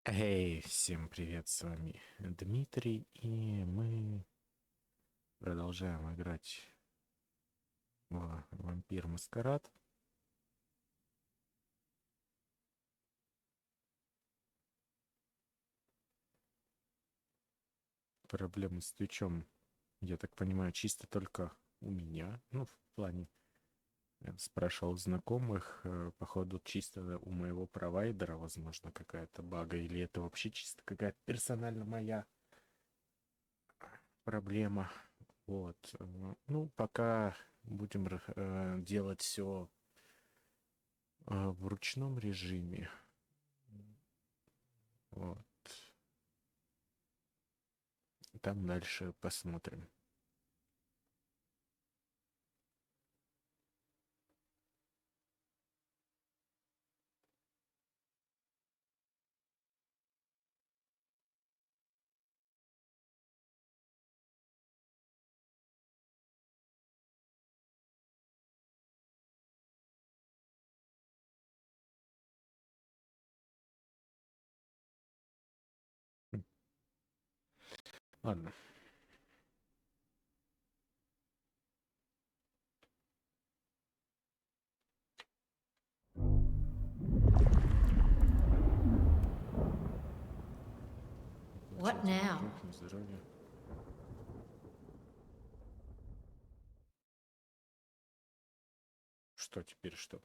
Эй, всем привет, с вами Дмитрий, и мы продолжаем играть в Вампир Маскарад. Проблемы с Твичом, я так понимаю, чисто только у меня. Ну, в плане, спрашивал знакомых, походу, чисто у моего провайдера, возможно, какая-то бага, или это вообще чисто какая-то персонально моя проблема. Вот. Ну, пока будем делать все в ручном режиме. Вот. Там дальше посмотрим. Ладно. What now? Здоровье. Что теперь что?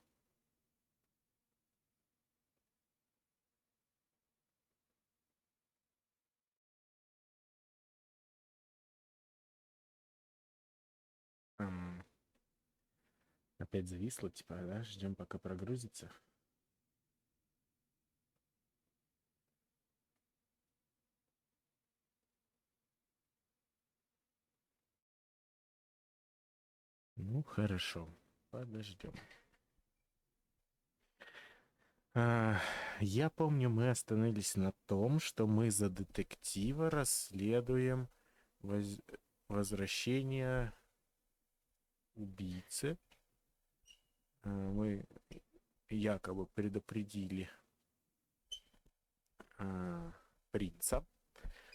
Опять зависло, типа, да? Ждем, пока прогрузится. Ну, хорошо. Подождем. Я помню, мы остановились на том, что мы за детектива расследуем возвращение убийцы. Мы якобы предупредили принца.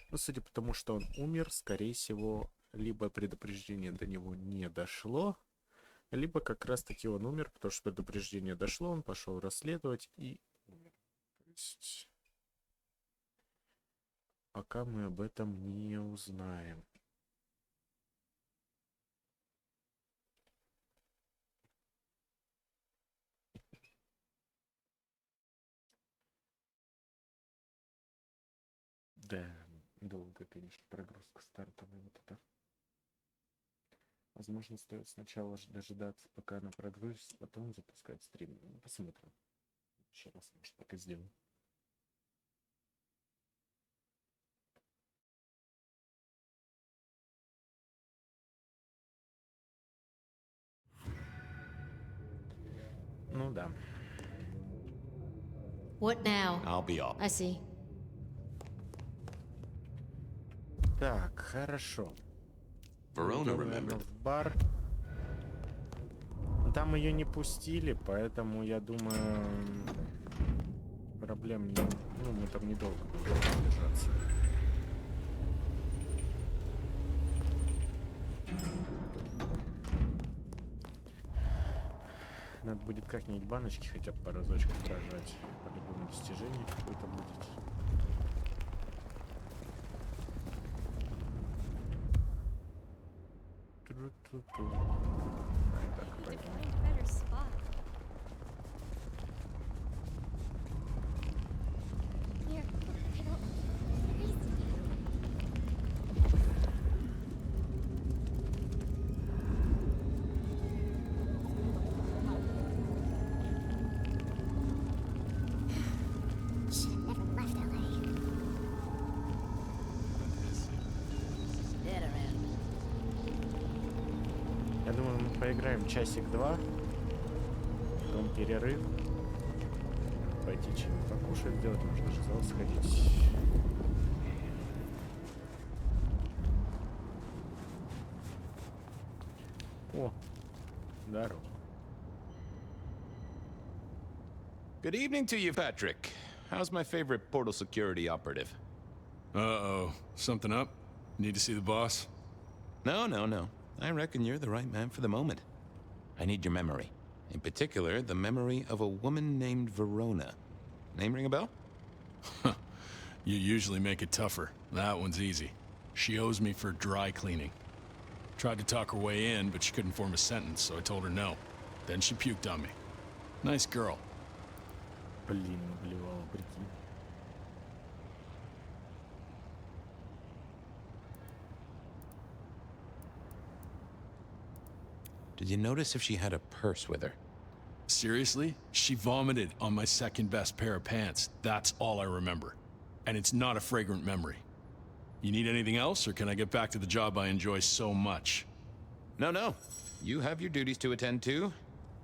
Но судя по тому, что он умер, скорее всего, либо предупреждение до него не дошло, либо как раз-таки он умер, потому что предупреждение дошло, он пошел расследовать и умер. То есть пока мы об этом не узнаем. Да, долго, конечно, прогрузка стартовая вот это. Возможно, стоит сначала дожидаться, пока она прогрузится, потом запускать стрим. Ну, посмотрим. Еще раз, может, так и сделаем. Ну да. What now? I'll be off. I see. Так, хорошо. Verona Идем, наверное, remembered. в бар. Там ее не пустили, поэтому я думаю, проблем не... Ну, мы там недолго будем держаться. Надо будет как-нибудь баночки хотя бы по разочку прожать. По-любому достижение какое-то будет. Тру-тру-тру. Так, пойдем. Я думаю, мы поиграем часик-два, потом перерыв. Пойти что-нибудь покушать сделать, можно же в зал сходить. О, здорово. Good evening to you, Patrick. how's my favorite portal security operative? Uh-oh. Something up? Need to see the boss? No. I reckon you're the right man for the moment. I need your memory. In particular, the memory of a woman named Verona. Name ring a bell? You usually make it tougher. That one's easy. She owes me for dry cleaning. Tried to talk her way in, but she couldn't form a sentence, so I told her no. Then she puked on me. Nice girl. Блин, наблевал, прикинь. Did you notice if she had a purse with her? Seriously? She vomited on my second best pair of pants. That's all I remember. And it's not a fragrant memory. You need anything else, or can I get back to the job I enjoy so much? No. You have your duties to attend to,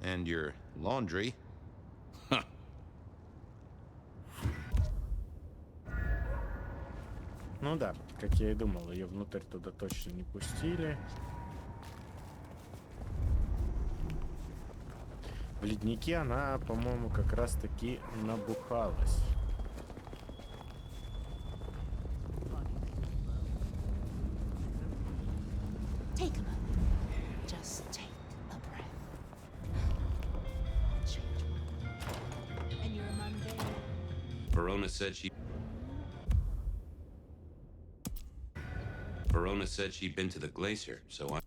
and your laundry. Huh. Ну да, как я и думал, ее внутрь туда точно не пустили. В леднике она, по-моему, как раз-таки набухалась. Take a moment. Just take a breath. Change one. And you're a mundane. Verona said she'd been to the glacier, so I...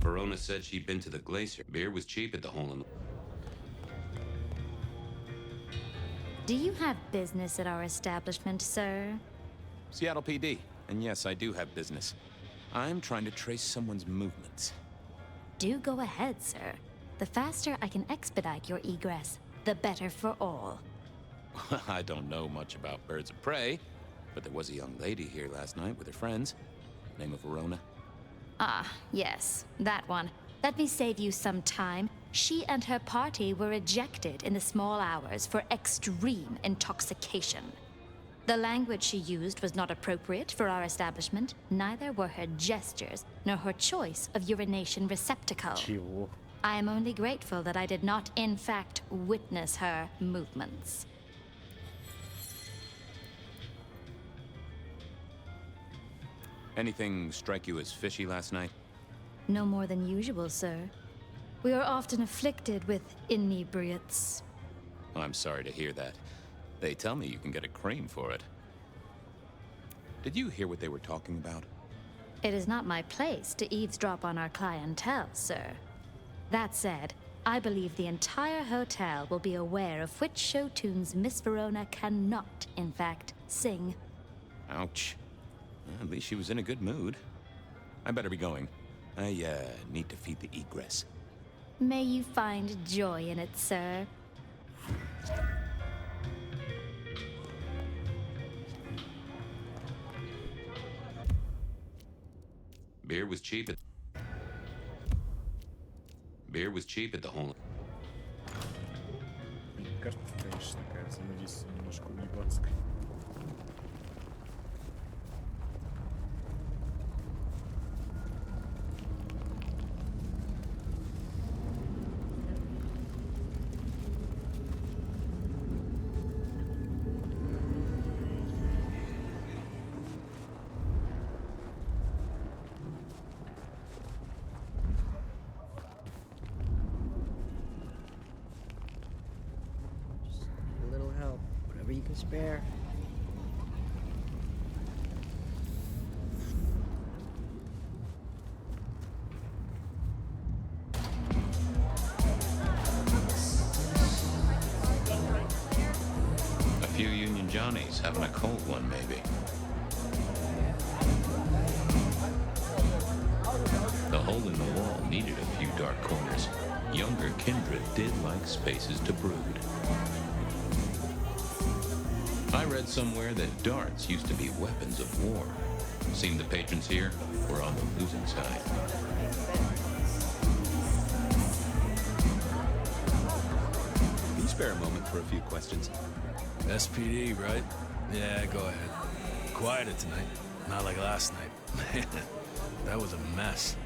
Verona said she'd been to the glacier. Beer was cheap at the hole in the... Do you have business at our establishment, sir? Seattle PD. And yes, I do have business. I'm trying to trace someone's movements. Do go ahead, sir. The faster I can expedite your egress, the better for all. I don't know much about birds of prey, but there was a young lady here last night with her friends. Name of Verona. Ah, yes, that one. Let me save you some time. She and her party were ejected in the small hours for extreme intoxication. The language she used was not appropriate for our establishment. Neither were her gestures, nor her choice of urination receptacle. Чего? I am only grateful that I did not, in fact, witness her movements. Anything strike you as fishy last night? No more than usual, sir. We are often afflicted with inebriates. I'm sorry to hear that. They tell me you can get a cream for it. Did you hear what they were talking about? It is not my place to eavesdrop on our clientele, sir. That said, I believe the entire hotel will be aware of which show tunes Miss Verona cannot, in fact, sing. Ouch. Well, at least she was in a good mood. I better be going. I, need to feed the egress. May you find joy in it, sir. Beer was cheap at the hole. Карта, конечно, такая взаимодействие немножко уебанская. A little help, whatever you can spare. A few Union Johnnies having a cold one, maybe. The hole in the wall needed a few dark corners. Younger kindred did like spaces to brood. I read somewhere that darts used to be weapons of war. Seemed the patrons here were on the losing side. Can you spare a moment for a few questions? SPD, right? Yeah, go ahead. Quieted tonight. Not like last night. That was a mess.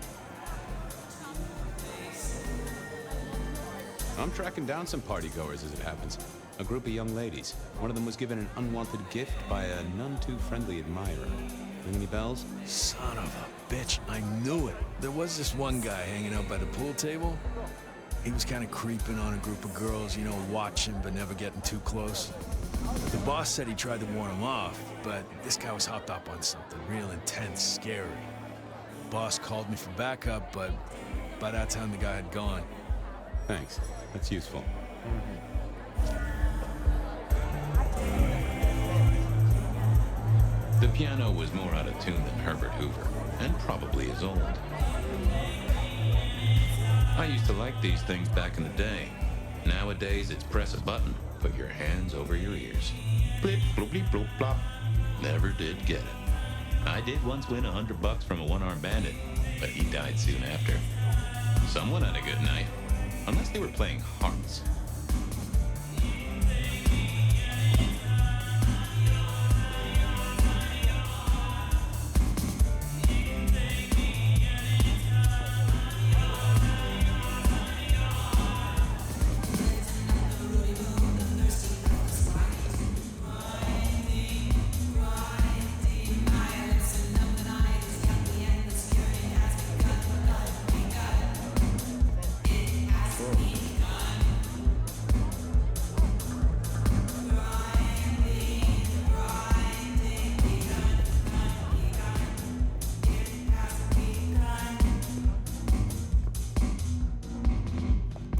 I'm tracking down some partygoers as it happens. A group of young ladies. One of them was given an unwanted gift by a none-too-friendly admirer. Ring any bells? Son of a bitch, I knew it. There was this one guy hanging out by the pool table. He was kind of creeping on a group of girls, you know, watching but never getting too close. The boss said he tried to warn him off, but this guy was hopped up on something real intense, scary. The boss called me for backup, but by that time the guy had gone. Thanks. That's useful. The piano was more out of tune than Herbert Hoover, and probably is old. I used to like these things back in the day. Nowadays, it's press a button, put your hands over your ears. Blip, bloop, bleep, bloop, plop. Never did get it. I did once win $100 from a one-armed bandit, but he died soon after. Someone had a good night, unless they were playing hearts.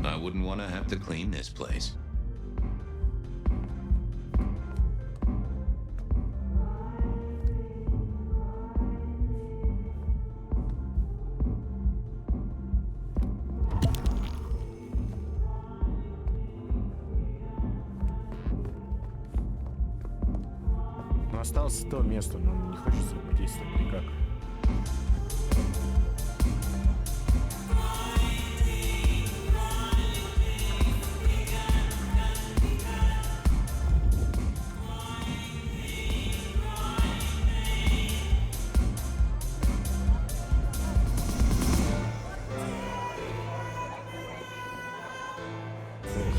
I wouldn't want to have to clean this place. Но осталось то место, но не хочется действовать никак.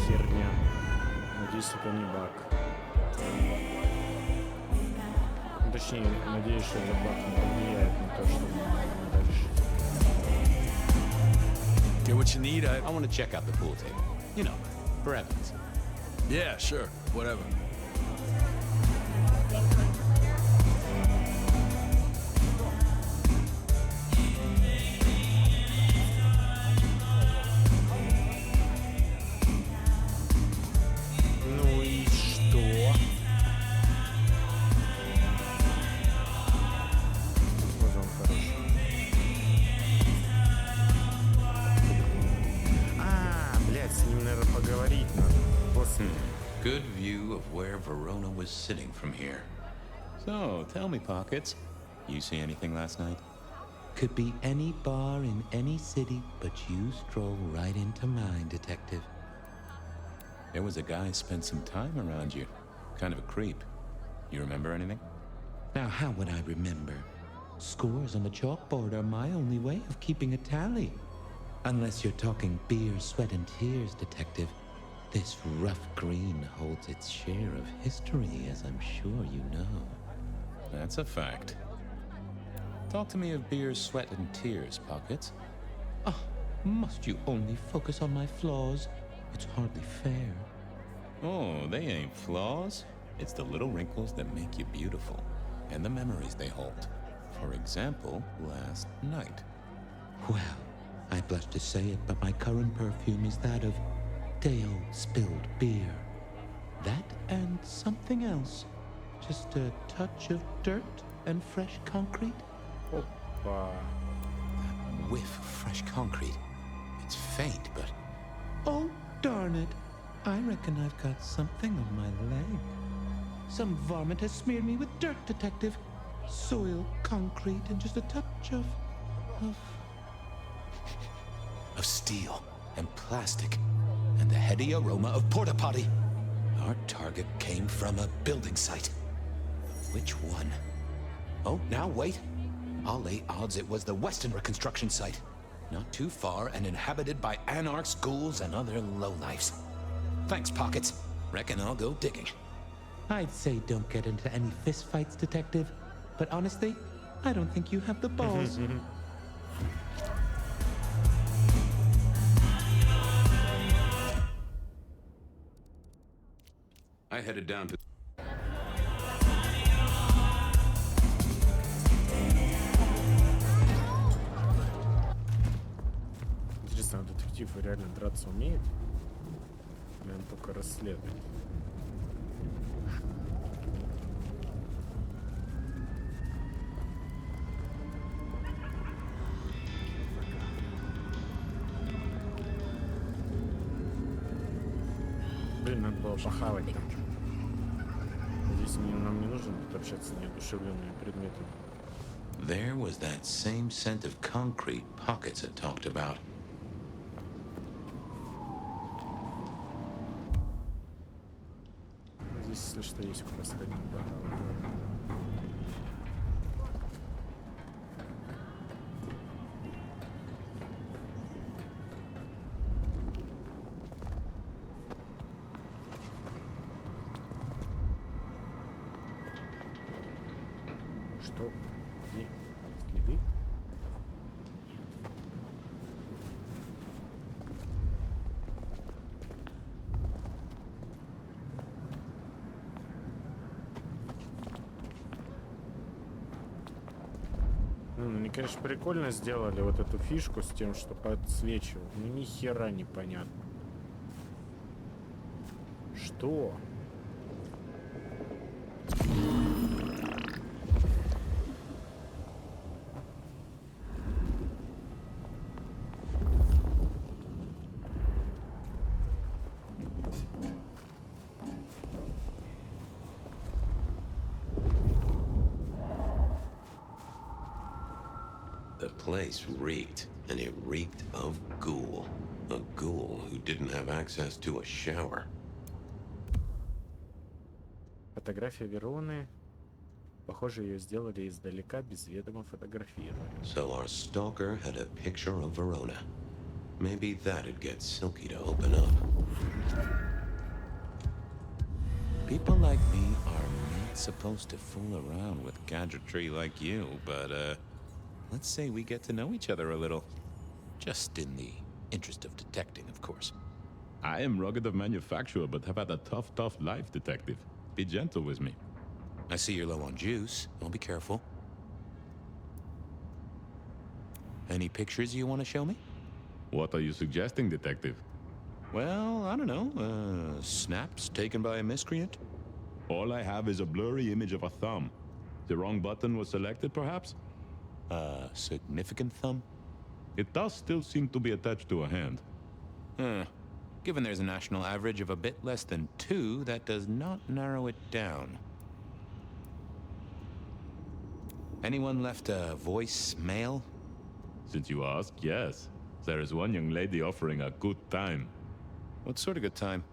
Херня. Надеюсь, это не баг. Ну, точнее, надеюсь, что этот баг не повлияет на то, что будет дальше. Get what you need, I want to check out the pool table. You know, for evidence. Yeah, sure, whatever. Ну и что? Вот он хороший. Блядь, с ним, наверное, поговорить надо. После. Good view of where Verona was sitting from here. So, tell me, Pockets, you see anything last night? Could be any bar in any city, but you stroll right into mine, Detective. There was a guy spent some time around you. Kind of a creep. You remember anything? Now, how would I remember? Scores on the chalkboard are my only way of keeping a tally. Unless you're talking beer, sweat, and tears, Detective. This rough green holds its share of history, as I'm sure you know. That's a fact. Talk to me of beer, sweat, and tears, Pockets. Oh, must you only focus on my flaws? It's hardly fair. Oh, they ain't flaws. It's the little wrinkles that make you beautiful, and the memories they hold. For example, last night. Well, I blush to say it, but my current perfume is that of day-old spilled beer. That and something else. Just a touch of dirt and fresh concrete. Опа. That whiff of fresh concrete. It's faint, but... Oh, darn it. I reckon I've got something on my leg. Some varmint has smeared me with dirt, Detective. Soil, concrete, and just a touch of steel and plastic and the heady aroma of porta potty. Our target came from a building site. Which one? Oh, now wait. I'll lay odds it was the Westenra construction site. Not too far and inhabited by anarchs, ghouls, and other lowlifes. Thanks, Pockets. Reckon I'll go digging. I'd say don't get into any fistfights, Detective. But honestly, I don't think you have the balls. I headed down to... Интересно, а детектив реально драться умеет? Или он только расследует? Блин, надо было похавать там. Здесь нам не нужно тут общаться с неодушевленными предметами. There was that same scent of concrete Pockets had talked about. Здесь, если что, есть куда сходить. Что? Где? Следы? Ну, они, конечно, прикольно сделали вот эту фишку с тем, что подсвечивал. Ну, ни хера непонятно. Что? The place reeked, and it reeked of ghoul. A ghoul who didn't have access to a shower. Фотография Вероны. Похоже, ее сделали издалека, без ведома фотографировали. So our stalker had a picture of Verona. Maybe that'd get Silky to open up. People like me are not supposed to fool around with gadgetry like you, but, let's say we get to know each other a little. Just in the interest of detecting, of course. I am rugged of manufacture, but have had a tough life, Detective. Be gentle with me. I see you're low on juice. I'll be careful. Any pictures you want to show me? What are you suggesting, Detective? Well, I don't know. Snaps taken by a miscreant? All I have is a blurry image of a thumb. The wrong button was selected, perhaps? Significant thumb? It does still seem to be attached to a hand. Given there's a national average of a bit less than 2, that does not narrow it down. Anyone left a voicemail? Since you ask, yes. There is one young lady offering a good time. What sort of good time?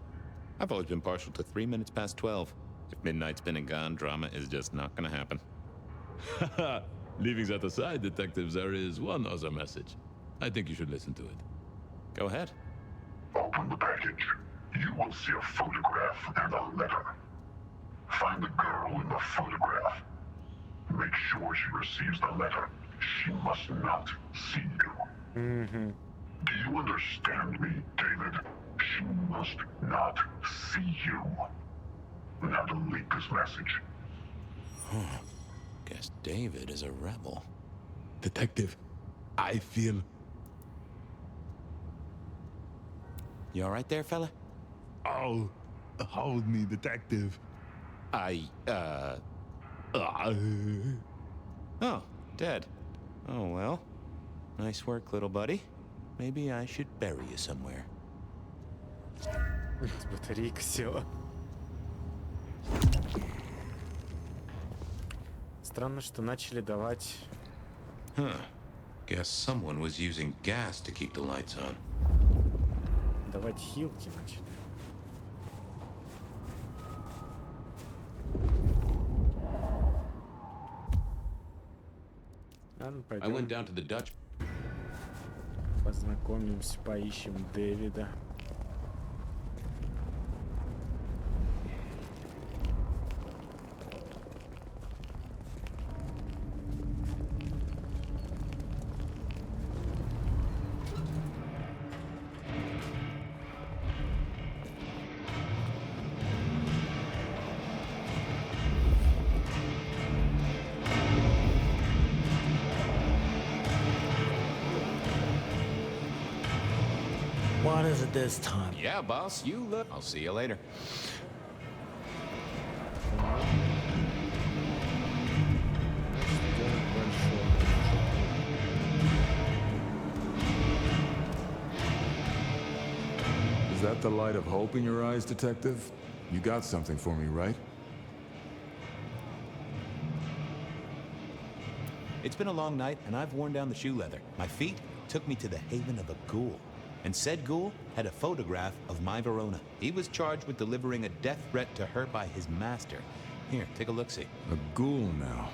I've always been partial to 3 minutes past 12. If midnight's been and gone, drama is just not gonna happen. Haha! Leaving that aside, detectives, there is one other message. I think you should listen to it. Go ahead. Open the package. You will see a photograph and a letter. Find the girl in the photograph. Make sure she receives the letter. She must not see you. Do you understand me, David? She must not see you. Now delete this message. Guess David is a rebel. Detective, I feel... You all right there, fella? Oh, hold me, Detective. Oh, dead. Oh, well. Nice work, little buddy. Maybe I should bury you somewhere. Батарейка села. Странно, что начали давать... Guess someone was using gas to keep the lights on. Давать хилки начали. Ладно, I went пойдем. down to the Dutch. Познакомимся, поищем Дэвида. What is it this time? Yeah, boss, you look. I'll see you later. Is that the light of hope in your eyes, Detective? You got something for me, right? It's been a long night, and I've worn down the shoe leather. My feet took me to the haven of a ghoul. And said ghoul had a photograph of my Verona. He was charged with delivering a death threat to her by his master. Here, take a look-see. A ghoul now.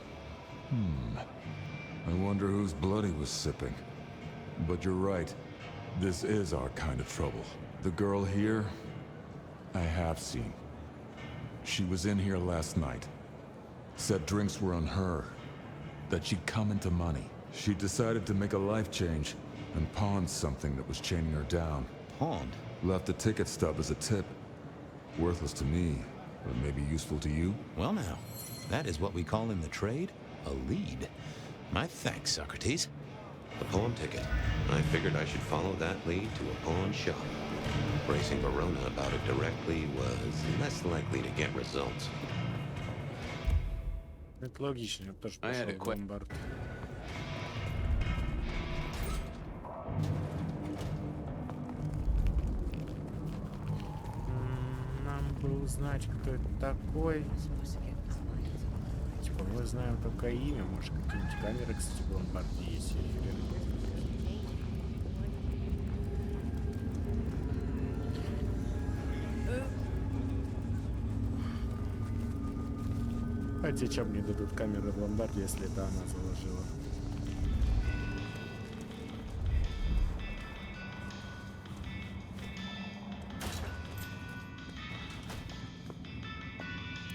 I wonder whose blood he was sipping. But you're right. This is our kind of trouble. The girl here, I have seen. She was in here last night. Said drinks were on her. That she'd come into money. She decided to make a life change and pawned something that was chaining her down. Pawned? Left a ticket stub as a tip. Worthless to me, but maybe useful to you? Well now, that is what we call in the trade a lead. My thanks, Socrates. The pawn ticket. I figured I should follow that lead to a pawn shop. Bracing Verona about it directly was less likely to get results. Это логично, я тоже I had пошел a в ломбард. Нам бы узнать, кто это такой. Типа, мы знаем только имя, может, какие-нибудь камеры, кстати, в ломбарде есть, я хрен знает. Хотя, чем мне дадут камеры в ломбарде, если это она заложила?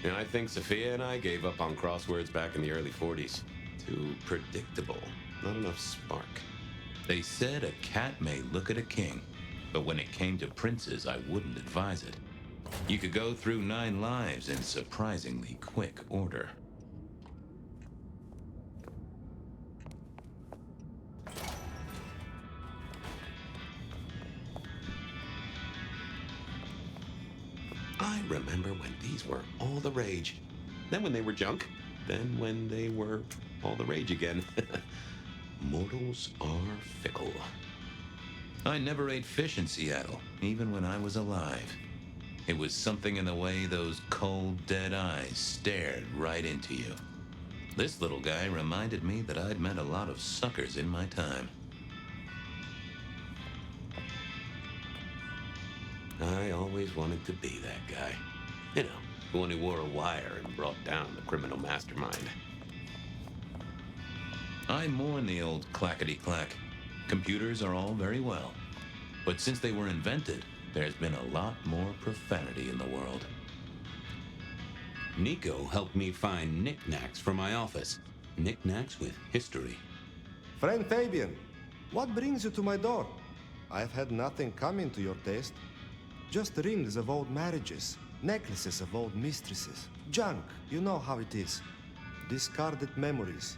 And I think Sophia and I gave up on crosswords back in the early 40s. Too predictable. Not enough spark. They said a cat may look at a king, but when it came to princes, I wouldn't advise it. You could go through 9 lives in surprisingly quick order. I remember when these were all the rage. Then when they were junk. Then when they were all the rage again. Mortals are fickle. I never ate fish in Seattle, even when I was alive. It was something in the way those cold, dead eyes stared right into you. This little guy reminded me that I'd met a lot of suckers in my time. I always wanted to be that guy. You know, the one who wore a wire and brought down the criminal mastermind. I mourn the old clackety-clack. Computers are all very well. But since they were invented, there's been a lot more profanity in the world. Nico helped me find knickknacks for my office. Knickknacks with history. Friend Fabian, what brings you to my door? I've had nothing coming to your taste. Just rings of old marriages, necklaces of old mistresses. Junk, you know how it is. Discarded memories.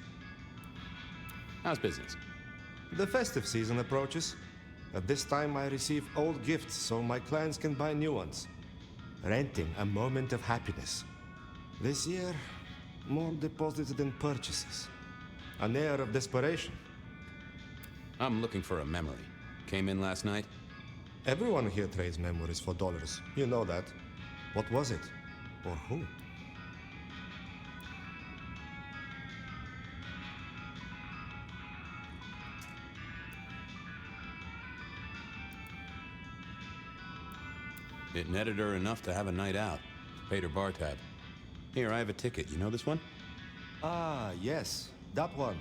How's business? The festive season approaches. At this time, I receive old gifts so my clients can buy new ones. Renting a moment of happiness. This year, more deposits than purchases. An air of desperation. I'm looking for a memory. Came in last night? Everyone here trades memories for dollars. You know that. What was it? Or who? It netted her enough to have a night out. Paid her bar tab. Here, I have a ticket. You know this one? Ah, yes. That one.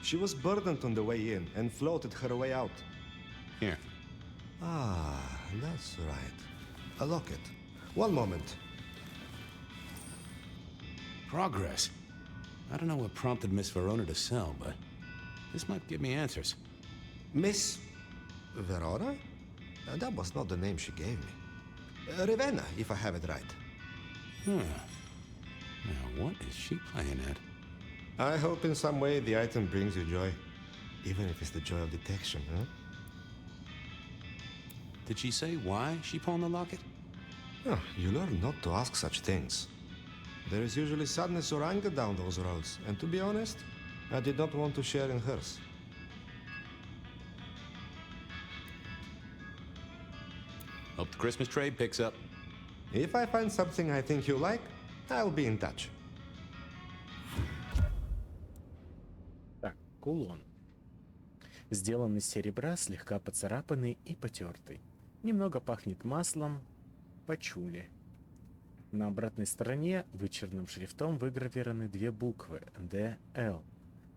She was burdened on the way in and floated her way out. Here. Ah, that's right. A locket. One moment. Progress. I don't know what prompted Miss Verona to sell, but this might give me answers. Miss Verona? That was not the name she gave me. Ravenna, if I have it right. Now, what is she playing at? I hope in some way the item brings you joy. Even if it's the joy of detection, huh? Did she say why she pawned the locket? Oh, you learn not to ask such things. There is usually sadness or anger down those roads, and to be honest, I did not want to share in hers. Hope the Christmas trade picks up. If I find something I think you like, I'll be in touch. Так, кулон. Сделан из серебра, слегка поцарапанный и потертый. Немного пахнет маслом, пачули. На обратной стороне вычурным шрифтом выгравированы две буквы «ДЛ».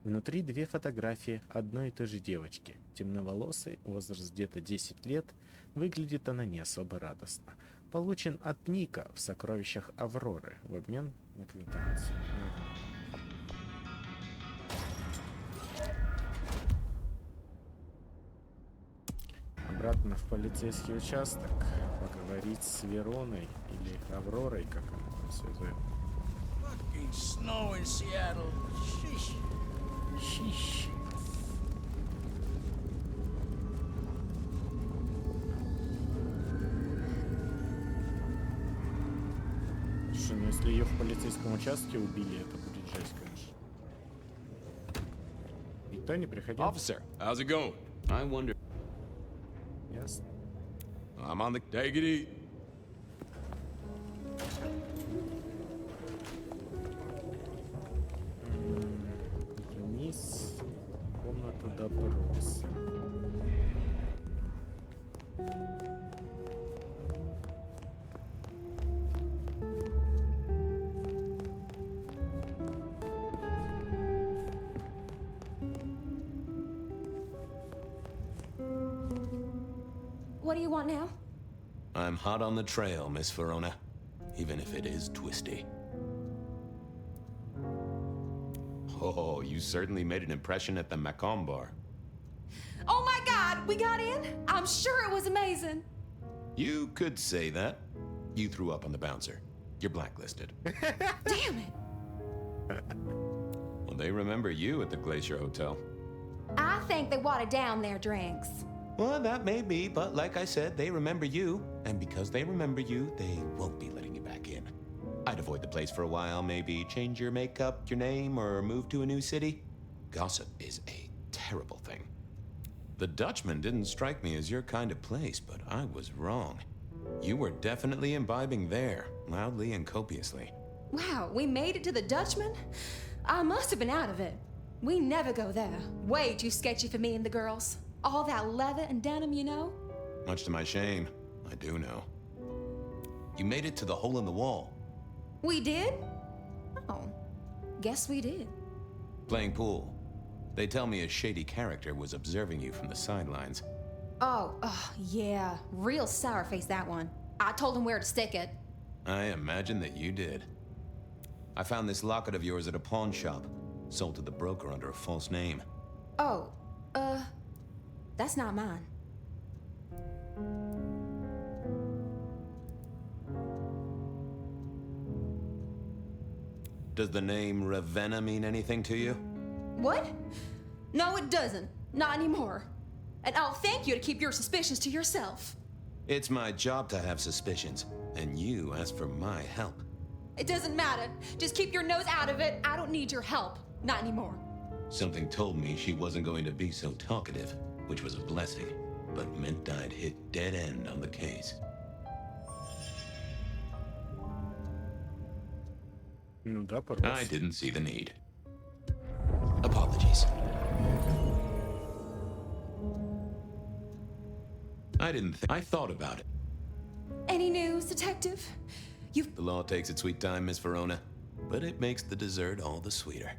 Внутри две фотографии одной и той же девочки. Темноволосой, возраст где-то 10 лет, выглядит она не особо радостно. Получен от Ника в сокровищах Авроры в обмен на квитанцию. Обратно в полицейский участок, поговорить с Вероной или Авророй, как она там все зовет. Fucking snow in Seattle. Sheesh. Щищ. Слушай, ну если ее в полицейском участке убили, это будет жесть, конечно. Никто не приходил? Officer, how's it going? I wonder. Ясно. I'm on the... Take it easy. Вниз. Комната допроса. What do you want now? I'm hot on the trail, Miss Verona. Even if it is twisty. Oh, you certainly made an impression at the Macomb bar. Oh my God, we got in? I'm sure it was amazing. You could say that. You threw up on the bouncer. You're blacklisted. Damn it. Well, they remember you at the Glacier Hotel. I think they watered down their drinks. Well, that may be, but like I said, they remember you. And because they remember you, they won't be letting you back in. I'd avoid the place for a while, maybe change your makeup, your name, or move to a new city. Gossip is a terrible thing. The Dutchman didn't strike me as your kind of place, but I was wrong. You were definitely imbibing there, loudly and copiously. Wow, we made it to the Dutchman? I must have been out of it. We never go there. Way too sketchy for me and the girls. All that leather and denim, you know? Much to my shame, I do know. You made it to the hole in the wall. We did? Oh, guess we did. Playing pool. They tell me a shady character was observing you from the sidelines. Oh, yeah. Real sour face, that one. I told him where to stick it. I imagine that you did. I found this locket of yours at a pawn shop, sold to the broker under a false name. Oh, that's not mine. Does the name Ravenna mean anything to you? What? No, it doesn't. Not anymore. And I'll thank you to keep your suspicions to yourself. It's my job to have suspicions, and you asked for my help. It doesn't matter. Just keep your nose out of it. I don't need your help. Not anymore. Something told me she wasn't going to be so talkative, which was a blessing, but meant I'd hit dead end on the case. Ну да, I didn't see the need. Apologies. I didn't think. I thought about it. Any news, Detective? The law takes its sweet time, Miss Verona, but it makes the dessert all the sweeter.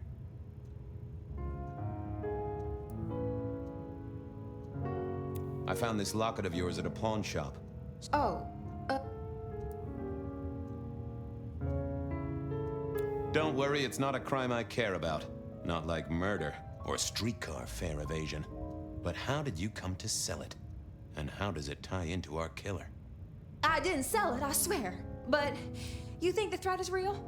I found this locket of yours at a pawn shop. Oh, Don't worry, it's not a crime I care about. Not like murder or streetcar fare evasion. But how did you come to sell it? And how does it tie into our killer? I didn't sell it, I swear. But you think the threat is real?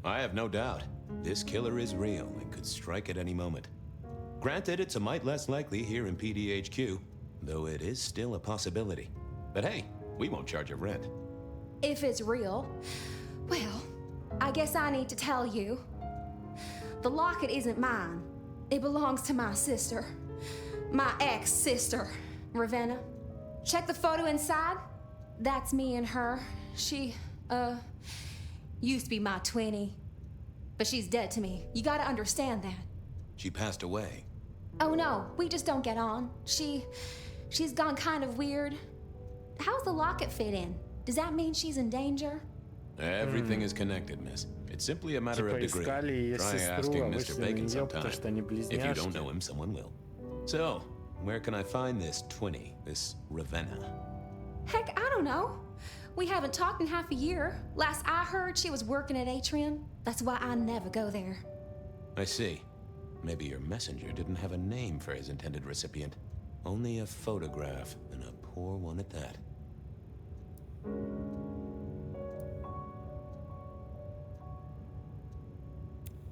I have no doubt. This killer is real and could strike at any moment. Granted, it's a mite less likely here in PDHQ, though it is still a possibility. But hey, we won't charge a rent. If it's real, well, I guess I need to tell you. The locket isn't mine. It belongs to my sister. My ex-sister, Ravenna. Check the photo inside. That's me and her. She, used to be my twinnie. But she's dead to me. You gotta understand that. She passed away. Oh no, we just don't get on. She's gone kind of weird. How's the locket fit in? Does that mean she's in danger? Everything is connected, miss. It's simply a matter of degree. Try asking Mr. Bacon sometime. If you don't know him, someone will. So, where can I find this twinnie, this Ravenna? Heck, I don't know. We haven't talked in half a year. Last I heard, she was working at Atrium. That's why I never go there. I see. Maybe your messenger didn't have a name for his intended recipient. Only a photograph, and a poor one at that.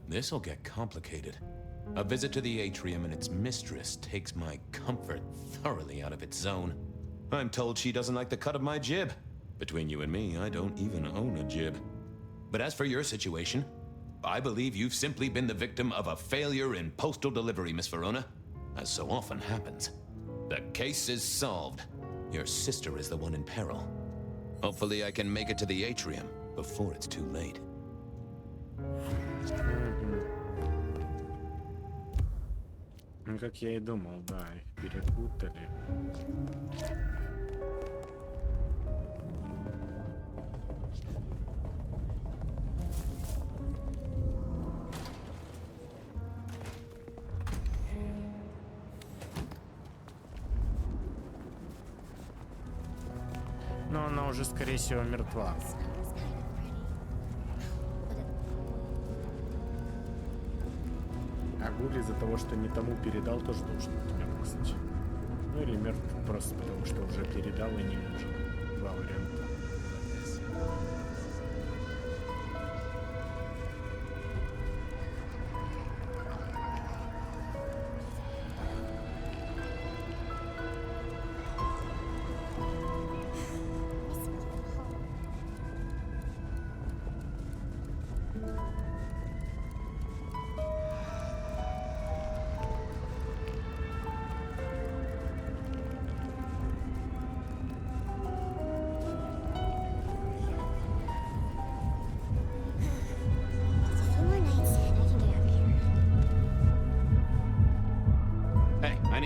This'll get complicated. A visit to the Atrium and its mistress takes my comfort thoroughly out of its zone. I'm told she doesn't like the cut of my jib. Between you and me, I don't even own a jib. But as for your situation, I believe you've simply been the victim of a failure in postal delivery, Miss Verona. As so often happens. The case is solved. Your sister is the one in peril. Hopefully I can make it to the Atrium before it's too late. Ну, как я и думал, да, их перепутали. Но она уже, скорее всего, мертва. А Гуль из-за того, что не тому передал, тоже должен быть мертв. Ну или мертв просто потому, что уже передал и не нужен. Два варианта.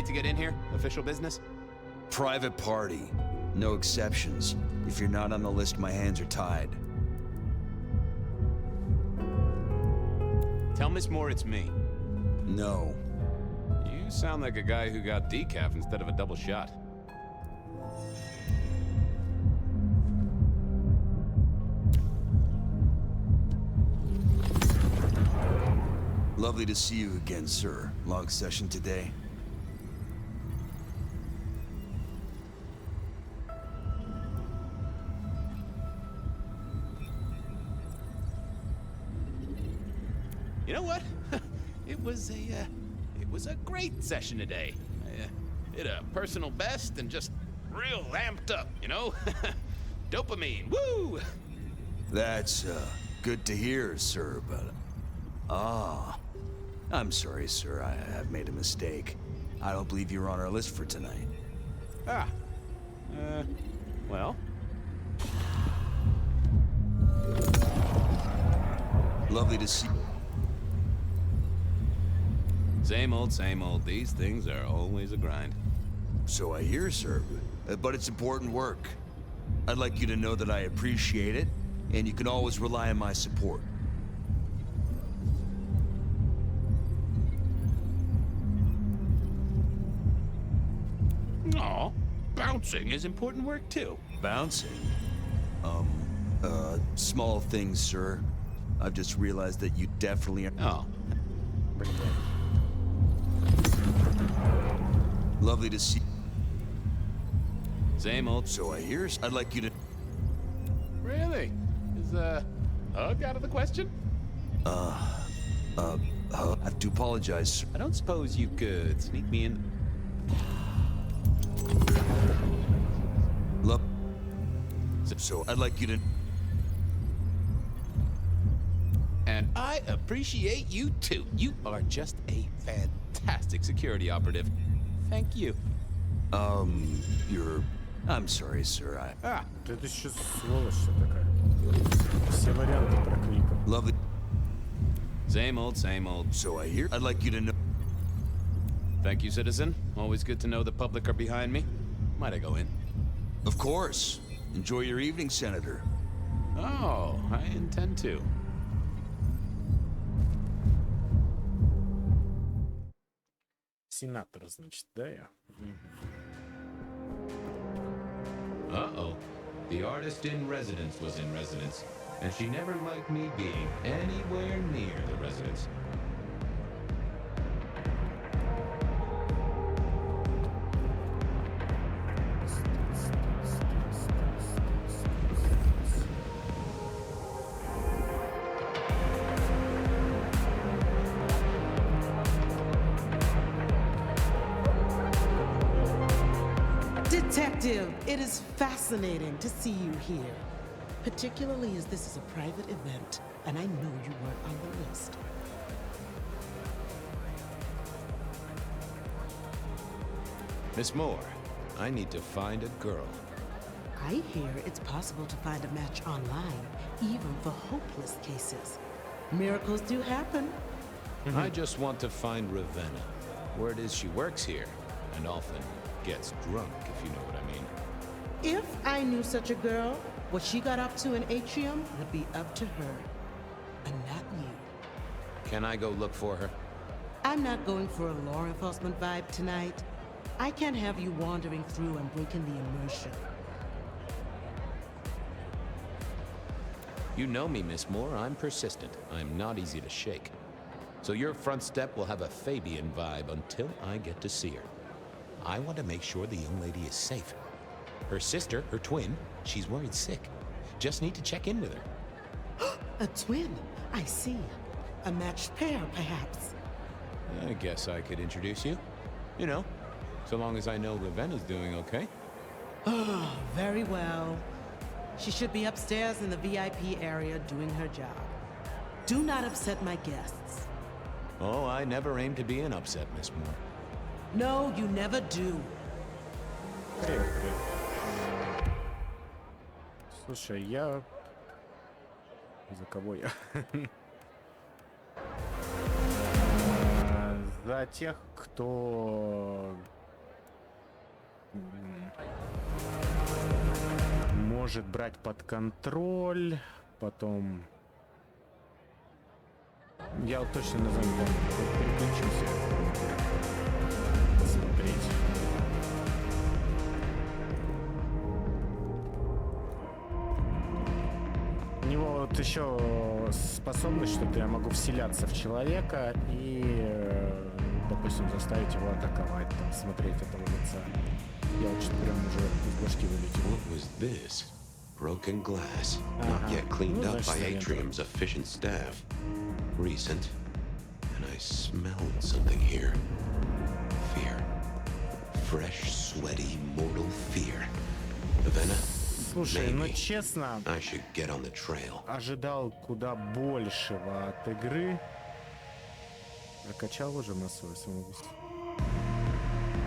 To get in here? Official business? Private party. No exceptions. If you're not on the list, my hands are tied. Tell Miss Moore it's me. No. You sound like a guy who got decaf instead of a double shot. Lovely to see you again, sir. Long session today. You know what? It was a great session today. I hit a personal best and just real amped up, you know? Dopamine, woo! That's, good to hear, sir, but... I'm sorry, sir. I've made a mistake. I don't believe you're on our list for tonight. Well... Lovely to see... Same old, same old. These things are always a grind. So I hear, sir. But it's important work. I'd like you to know that I appreciate it, and you can always rely on my support. bouncing is important work too. Bouncing? Small things, sir. I've just realized that you definitely are. Oh, Lovely to see. same old. So I hear. I'd like you to. Really? Is hug out of the question? I have to apologize, sir. I don't suppose you could sneak me in. Love. So I'd like you to. And I appreciate you too. You are just a fantastic security operative. Thank you. You're. I'm sorry, sir. Да это еще сволочь такая. Все варианты прокликал. Lovely. Same old, same old. So I hear. I'd like you to know. Thank you, citizen. Always good to know the public are behind me. Might I go in? Of course. Enjoy your evening, Senator. Oh, I intend to. Сенатор, значит, да, я? Uh-oh. The artist in residence was in residence, and she never liked me being anywhere near the residence. Detective, it is fascinating to see you here, particularly as this is a private event, and I know you weren't on the list. Miss Moore, I need to find a girl. I hear it's possible to find a match online, even for hopeless cases. Miracles do happen. I just want to find Ravenna. Word is she works here, and often gets drunk, if you know what I mean. If I knew such a girl, what she got up to in Atrium would be up to her, and not you. Can I go look for her? I'm not going for a law enforcement vibe tonight. I can't have you wandering through and breaking the immersion. You know me, Miss Moore. I'm persistent. I'm not easy to shake. So your front step will have a Fabian vibe until I get to see her. I want to make sure the young lady is safe. Her sister, her twin, she's worried sick. Just need to check in with her. A twin, I see. A matched pair, perhaps. I guess I could introduce you. You know, so long as I know Ravenna's doing okay. Oh, very well. She should be upstairs in the VIP area doing her job. Do not upset my guests. Oh, I never aim to be an upset, Miss Moore. No, you never do. Привет, привет. Слушай, я... За кого я? За тех, кто... может брать под контроль, потом... Я вот точно название помню. Переключился. Посмотреть. У него вот еще способность, что я могу вселяться в человека и, допустим, заставить его атаковать, там, смотреть этого лица. Я вот что-то прям уже из башки вылетел. What was this? Broken glass, not yet cleaned up by Atrium's efficient staff. Recent, and I smelled something here. Fear. Fresh, sweaty, mortal fear. Ravenna? Слушай, ну честно, I should get on the trail. ожидал куда большего от игры. Закачал уже массовое самоубийство.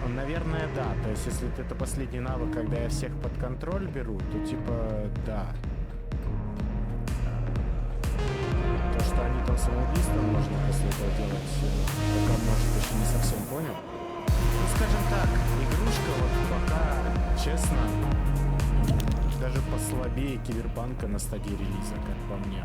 Наверное, да. То есть, если это последний навык, когда я всех под контроль беру, то типа да. То, что они там самоубийство можно после этого делать, пока, может, еще не совсем понял. Ну, скажем так, игрушка вот пока, честно, даже послабее Киберпанка на стадии релиза, как по мне.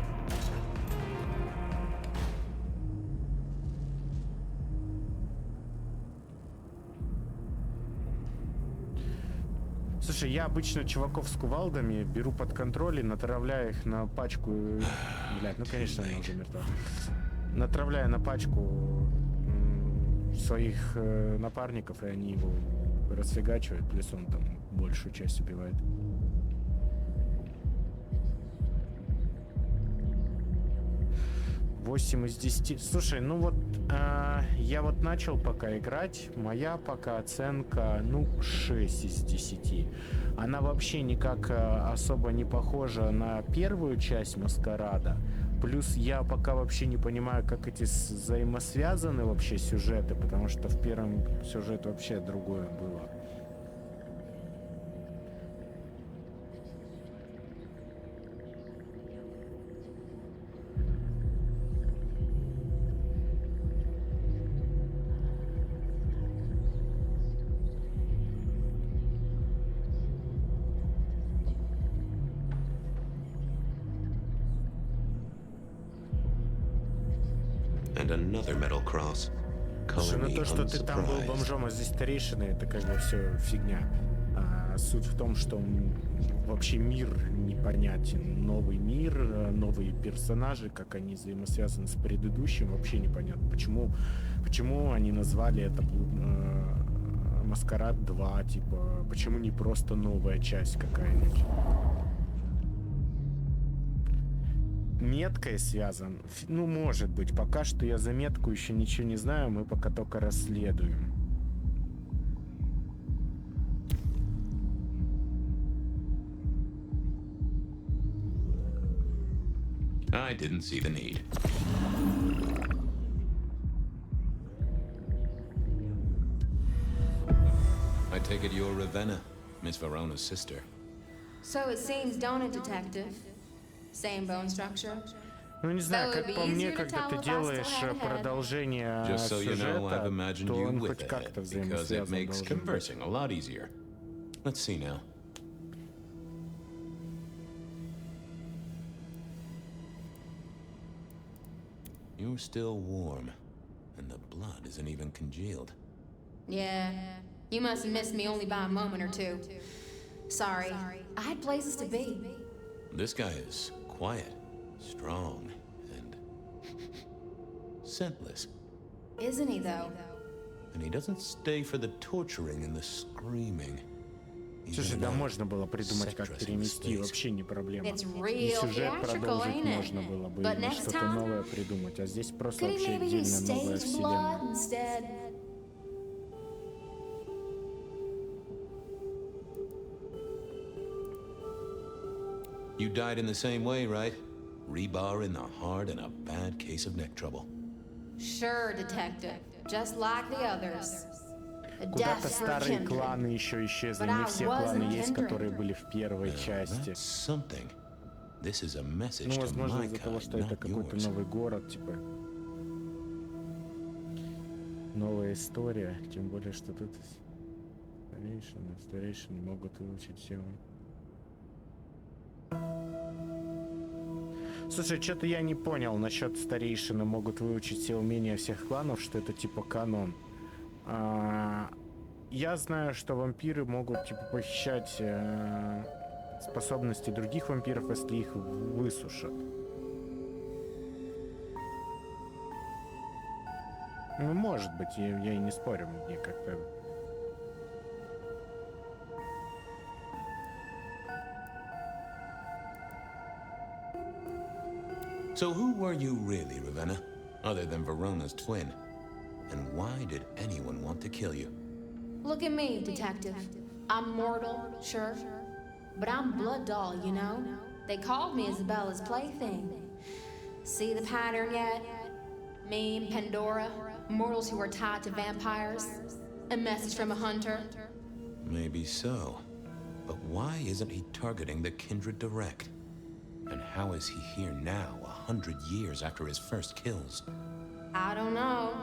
Слушай, я обычно чуваков с кувалдами беру под контроль и натравляю их на пачку... Блядь, ну конечно она уже мертва. Натравляю на пачку своих напарников, и они его расфигачивают, плюс он там большую часть убивает. Восемь из 10. Слушай, ну вот я вот начал пока играть. Моя пока оценка, ну, 6 из 10. Она вообще никак особо не похожа на первую часть Маскарада. Плюс я пока вообще не понимаю, как эти взаимосвязаны вообще сюжеты, потому что в первом сюжет вообще другое было. And another metal cross. Слушай, ну то, что ты там был бомжом, а здесь старейшиной, это как бы все фигня. Суть в том, что вообще мир непонятен. Новый мир, новые персонажи, как они взаимосвязаны с предыдущим, вообще непонятно. Почему они назвали это Маскарад 2, типа, почему не просто новая часть какая-нибудь? Меткой связан? Ну, может быть. Пока что я за метку еще ничего не знаю, мы пока только расследуем. I didn't see the need. I take it you're Ravenna, Miss Verona's sister. So it seems, don't it, Detective? Same bone structure? Ну, не знаю, как по мне, когда ты делаешь продолжение сюжета, то он хоть как-то взаимосвязан должен быть. Let's see now. You're still warm, and the blood isn't even congealed. Yeah, you must have missed me only by a moment or two. Sorry, I had places to be. This guy is quiet, strong, and scentless. Isn't he, though? And he doesn't stay for the torturing and the screaming. Слушай, да можно было придумать, как перенести, вообще не проблема. И сюжет продолжить можно было бы, или что-то новое придумать, а здесь просто вообще отдельно новая вселенная. You died in the same way, right? Rebar in the heart and a bad case of neck trouble. Sure, Detective. Just like the others. Куда-то старые кланы еще исчезли. Не все кланы есть, которые были в первой части. Ну, возможно, из-за того, что это какой-то новый город, типа. Новая история. Тем более, что тут старейшины могут выучить все. Слушай, что-то я не понял насчет старейшины могут выучить все умения всех кланов, что это типа канон. Я знаю, что вампиры могут типа похищать способности других вампиров, если их высушат. Ну, может быть, я и не спорю, мне как-то... So who were you really, Ravenna, other than Verona's twin? And why did anyone want to kill you? Look at me, Detective. I'm mortal, sure. But I'm blood doll, you know? They called me Isabella's plaything. See the pattern yet? Me and Pandora, mortals who are tied to vampires. A message from a hunter. Maybe so. But why isn't he targeting the Kindred direct? And how is he here now, 100 years after his first kills? I don't know.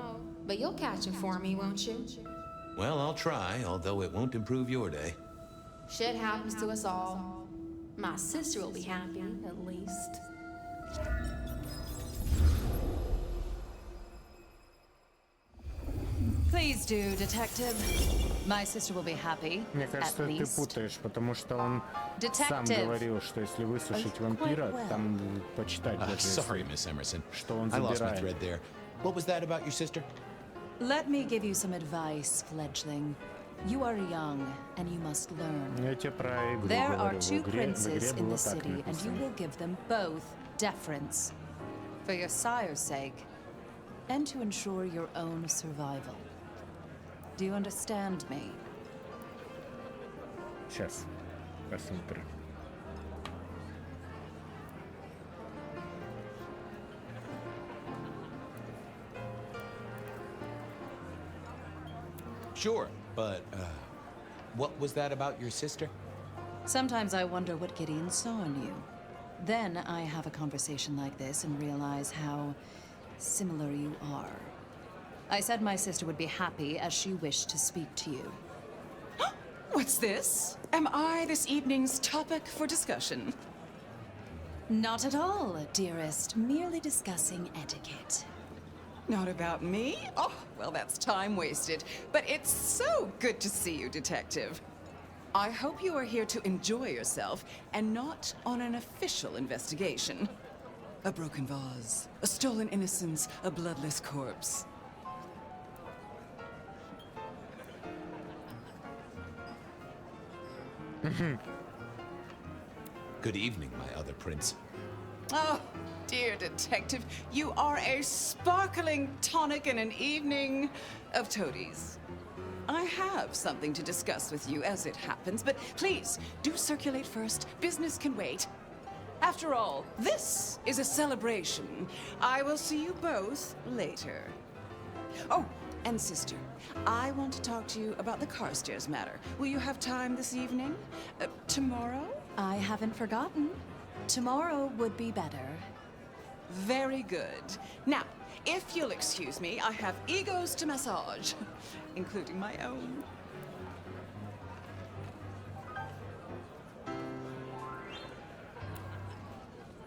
But you'll catch him for me, won't you? Well, I'll try, although it won't improve your day. Shit happens to us all. My sister will be happy, at least. Please do, detective. My sister will be happy. Мне At кажется, ты least. путаешь, потому что он сам Detective. говорил, что если высушить Quite вампира, well. там почитать даже, Sorry, если- Miss Emerson. что он I lost my забирает. thread there. What was that about your sister? Let me give you some advice, fledgling. You are young, and you must learn. Я тебе про игру There are говорю. two В игре princes in было the так city, and you написано. will give them both deference. For your sire's sake, and to ensure your own survival. Do you understand me? Сейчас. Посмотрим. Sure, but, what was that about your sister? Sometimes I wonder what Gideon saw in you. Then I have a conversation like this and realize how similar you are. I said my sister would be happy as she wished to speak to you. What's this? Am I this evening's topic for discussion? Not at all, dearest. Merely discussing etiquette. Not about me? Oh, well, that's time wasted. But it's so good to see you, Detective. I hope you are here to enjoy yourself and not on an official investigation. A broken vase, a stolen innocence, a bloodless corpse. Good evening, my other prince. Oh, dear detective, you are a sparkling tonic in an evening of toadies. I have something to discuss with you as it happens, but please, do circulate first. Business can wait. After all, this is a celebration. I will see you both later. Oh, and sister, I want to talk to you about the Carstairs matter. Will you have time this evening? Tomorrow? I haven't forgotten. Tomorrow would be better. Very good. Now, if you'll excuse me, I have egos to massage, including my own.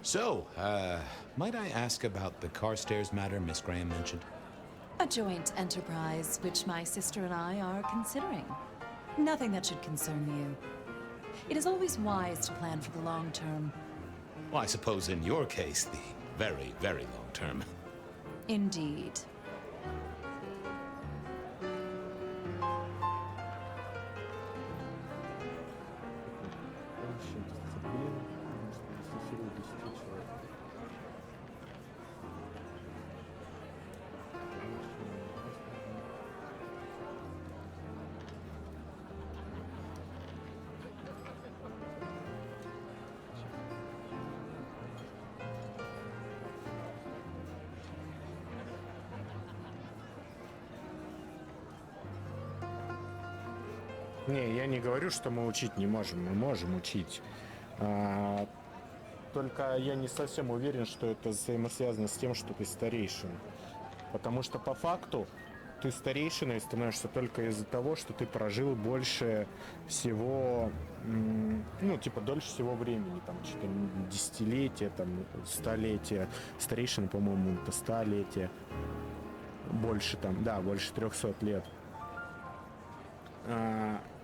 So, might I ask about the Carstairs matter Miss Graham mentioned? A joint enterprise which my sister and I are considering. Nothing that should concern you. It is always wise to plan for the long term. Well, I suppose in your case, the very, very long term. Indeed. Не, я не говорю, что мы учить не можем. Мы можем учить. Только я не совсем уверен, что это взаимосвязано с тем, что ты старейшина. Потому что по факту ты старейшиной становишься только из-за того, что ты прожил больше всего, ну, типа, дольше всего времени, там, что-то десятилетия, там, столетия. Старейшина, по-моему, это столетие. Больше там, да, больше 300 лет.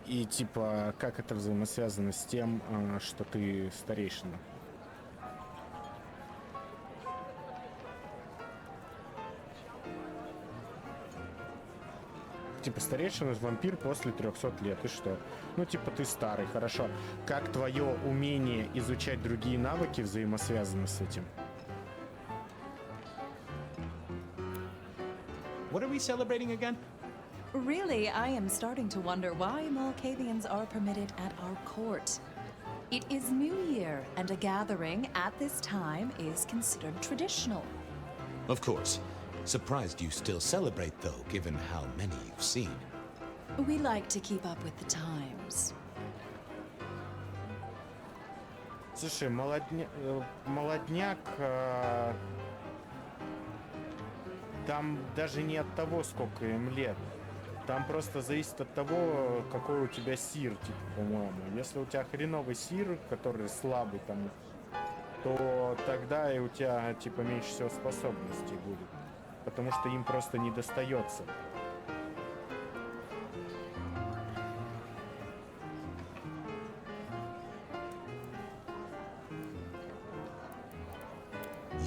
И типа, как это взаимосвязано с тем, что ты старейшина? Типа, старейшина вампир после 300 лет. И что? Ну, типа, ты старый, хорошо. Как твое умение изучать другие навыки взаимосвязано с этим? What are we celebrating again? Really, I am starting to wonder why Malkavians are permitted at our court. It is New Year, and a gathering at this time is considered traditional. Of course. Surprised you still celebrate, though, given how many you've seen. We like to keep up with the times. Слушай, молодняк, там даже не от того, сколько им лет. Там просто зависит от того, какой у тебя сир, типа, по-моему. Если у тебя хреновый сир, который слабый там, то тогда и у тебя, типа, меньше всего способностей будет. Потому что им просто не достается.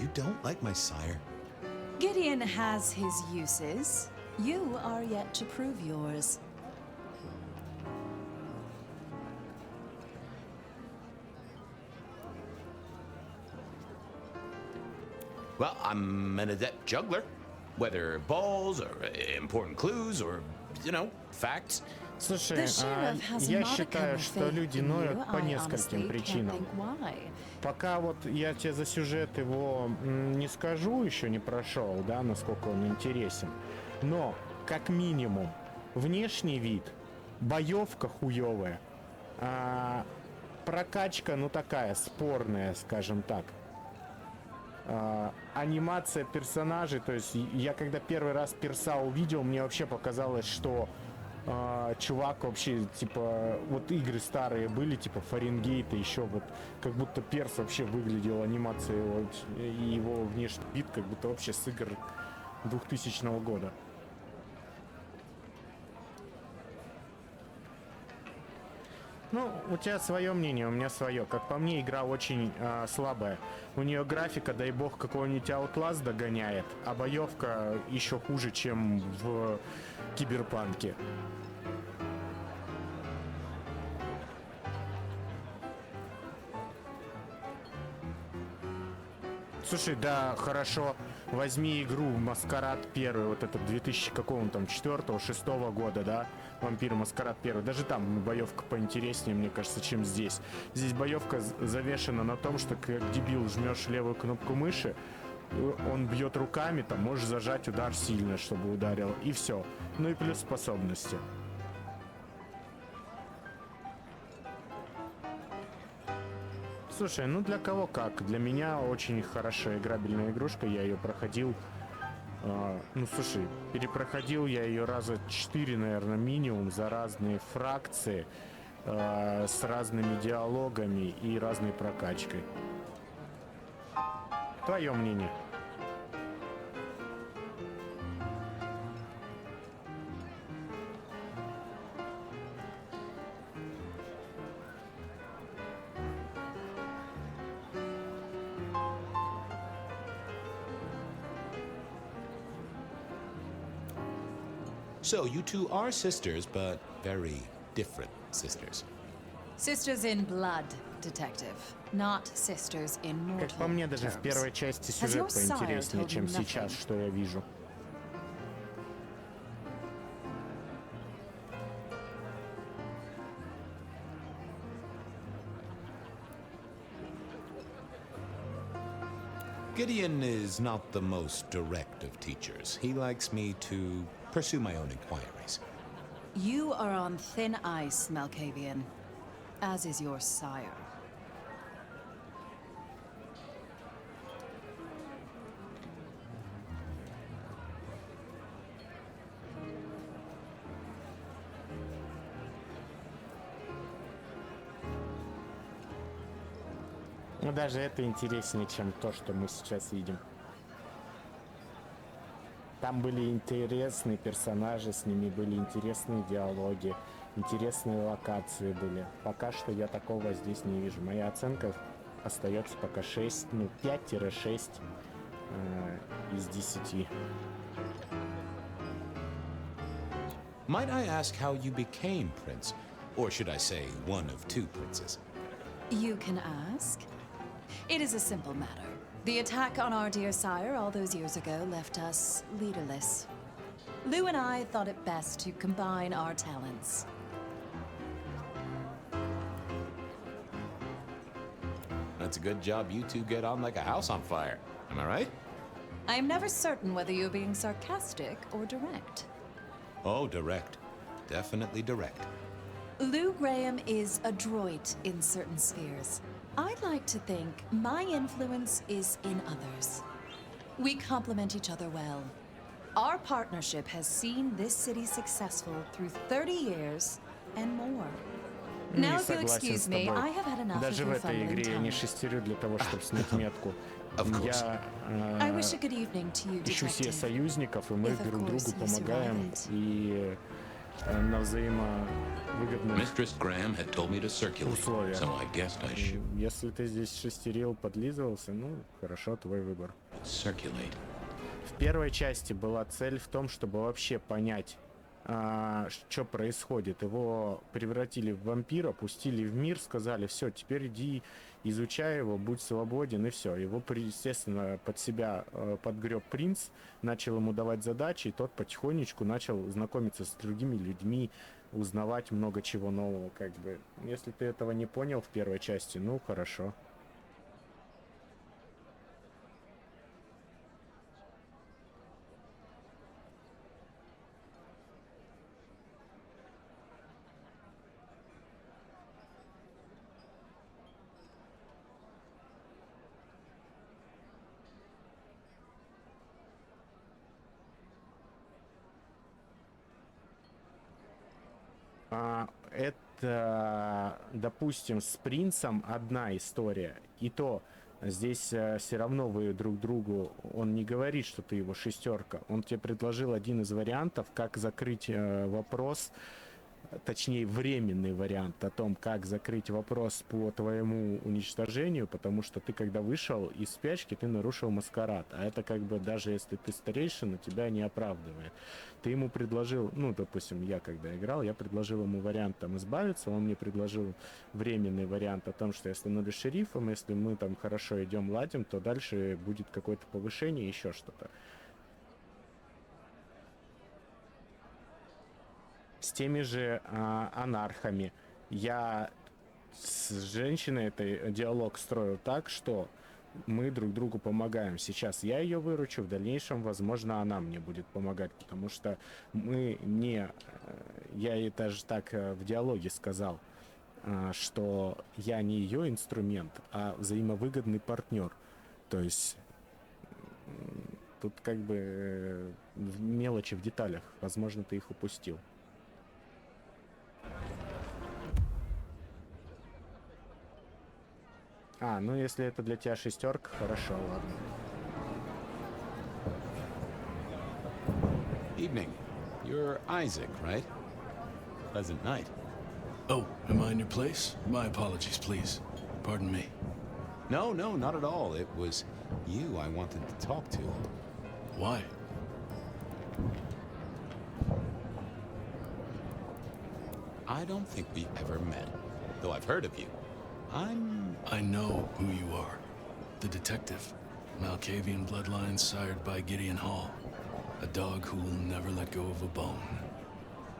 You don't like my sire? Gideon has his uses. You are yet to prove yours. Well, I'm an adept juggler. Whether balls or important clues or, facts. Слушай, я считаю, что люди ноют по нескольким причинам. Пока вот я тебе за сюжет его не скажу, еще не прошел, да, насколько он интересен. Но, как минимум, внешний вид, боевка хуевая, прокачка, такая, спорная, скажем так. Анимация персонажей, то есть я когда первый раз перса увидел, мне вообще показалось, что чувак вообще, типа, вот игры старые были, типа Фаренгейта, еще вот, как будто перс вообще выглядел, анимация его, и его внешний вид, как будто вообще с игр 2000 года. Ну, у тебя свое мнение, у меня свое. Как по мне, игра очень слабая. У нее графика, дай бог, какого-нибудь Outlast догоняет, а боевка еще хуже, чем в Киберпанке. Слушай, да, хорошо. Возьми игру Маскарад 1, вот этот 2000 какого там 4-6 года, да? Вампир Маскарад 1. Даже там боевка поинтереснее, мне кажется, чем здесь. Здесь боевка завешена на том, что как дебил жмешь левую кнопку мыши, он бьет руками, там можешь зажать удар сильно, чтобы ударил, и все. Ну и плюс способности. Слушай, ну для кого как. Для меня очень хорошая играбельная игрушка. Я ее проходил. Перепроходил я ее раза 4, наверное, минимум, за разные фракции, с разными диалогами и разной прокачкой. Твое мнение? So, you two are sisters, but very different sisters. Sisters in blood, detective. Not sisters in mortal Как по мне, даже в первой части сюжет поинтереснее, чем сейчас, что я вижу. Gideon is not the most direct of teachers. He likes me to pursue my own inquiries. You are on thin ice, Malkavian, as is your sire. Ну, даже это интереснее, чем то, что мы сейчас видим. Там были интересные персонажи, с ними были интересные диалоги, интересные локации были. Пока что я такого здесь не вижу. Моя оценка остается пока 6, 5-6 из 10. Might I ask how you became prince? Or should I say, one of two princes? You can ask. It is a simple matter. The attack on our dear sire all those years ago left us leaderless. Lou and I thought it best to combine our talents. That's a good job you two get on like a house on fire. Am I right? I am never certain whether you're being sarcastic or direct. Oh, direct. Definitely direct. Lou Graham is adroit in certain spheres. I'd like to think my influence is in others. We complement each other well. Our partnership has seen this city successful through 30 years and more. Now, if you'll excuse me, I have had enough Даже of в your этой игре я не fumbling tongue. шестерю для того, чтобы снять метку. Я I wish a good evening to you, ищу себе detective. союзников, и мы If, of друг другу course, you помогаем survive it. и на взаимовыгодных Mistress Graham had told me to circulate, условиях. so I guessed I should Если ты здесь шестерил, подлизывался, ну, хорошо, твой выбор. circulate. В первой части была цель в том, чтобы вообще понять, что происходит. Его превратили в вампира, пустили в мир, сказали: все, теперь иди, изучай его, будь свободен, и все. Его, естественно, под себя подгреб принц, начал ему давать задачи, и тот потихонечку начал знакомиться с другими людьми, узнавать много чего нового, как бы. Если ты этого не понял в первой части, ну, хорошо. Это, допустим, с принцем одна история. И то здесь все равно вы друг другу... Он не говорит, что ты его шестерка. Он тебе предложил один из вариантов, как закрыть вопрос, точнее, временный вариант о том, как закрыть вопрос по твоему уничтожению, потому что ты, когда вышел из спячки, ты нарушил маскарад. А это как бы, даже если ты старейшина, тебя не оправдывает. Ты ему предложил, ну, допустим, я когда играл, я предложил ему вариант там избавиться, он мне предложил временный вариант о том, что я становлюсь шерифом, если мы там хорошо идем, ладим, то дальше будет какое-то повышение, еще что-то. С теми же анархами я с женщиной этой диалог строил так, что мы друг другу помогаем. Сейчас я ее выручу, в дальнейшем, возможно, она мне будет помогать, потому что мы не... Я ей даже так в диалоге сказал, что я не ее инструмент, а взаимовыгодный партнер. То есть тут как бы мелочи в деталях. Возможно, ты их упустил. Ну если это для тебя шестерка, хорошо, ладно. Evening. You're Isaac, right? Pleasant night. Oh, am I in your place? My apologies, please. Pardon me. No, not at all. It was you I wanted to talk to. Why? I don't think we've ever met, though I've heard of you. I know who you are. The detective. Malkavian bloodlines sired by Gideon Hall. A dog who will never let go of a bone.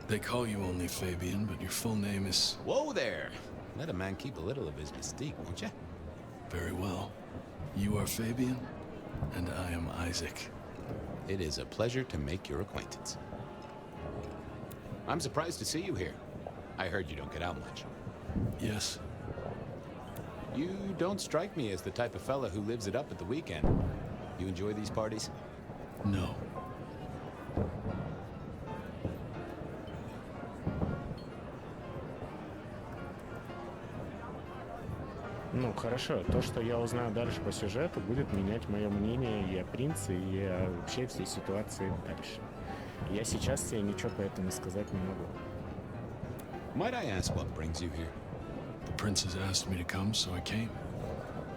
They call you only Fabian, but your full name is... Whoa there! Let a man keep a little of his mystique, won't you? Very well. You are Fabian, and I am Isaac. It is a pleasure to make your acquaintance. I'm surprised to see you here. I heard you don't get out much. Yes. You don't strike me as the type of fella who lives it up at the weekend. You enjoy these parties? No. Ну, хорошо. То, что я узнаю дальше по сюжету, будет менять мое мнение и о принце, и о вообще всей ситуации дальше. Я сейчас тебе ничего по этому сказать не могу. Might I ask what brings you here? The princes asked me to come, so I came.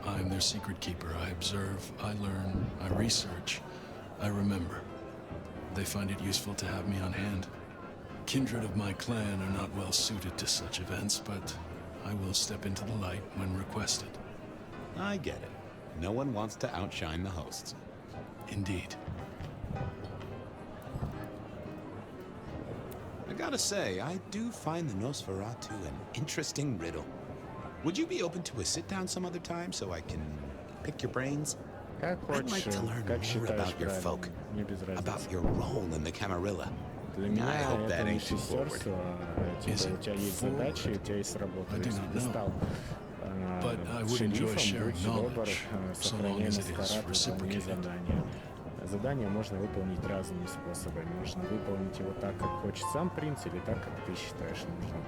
I'm their secret keeper. I observe, I learn, I research, I remember. They find it useful to have me on hand. Kindred of my clan are not well suited to such events, but I will step into the light when requested. I get it. No one wants to outshine the hosts. Indeed. I gotta say, I do find the Nosferatu an interesting riddle. Would you be open to a sit-down some other time so I can pick your brains? I'd like to learn more about your folk, about your role in the Camarilla. Для меня это не шестерство, типа у тебя есть задачи, у тебя есть работа. Если ты стал шерифом, будь добр, сохраняй маскарад, выполняй задания. Задание можно выполнить разными способами. Можно выполнить его так, как хочет сам принц, или так, как ты считаешь нужным.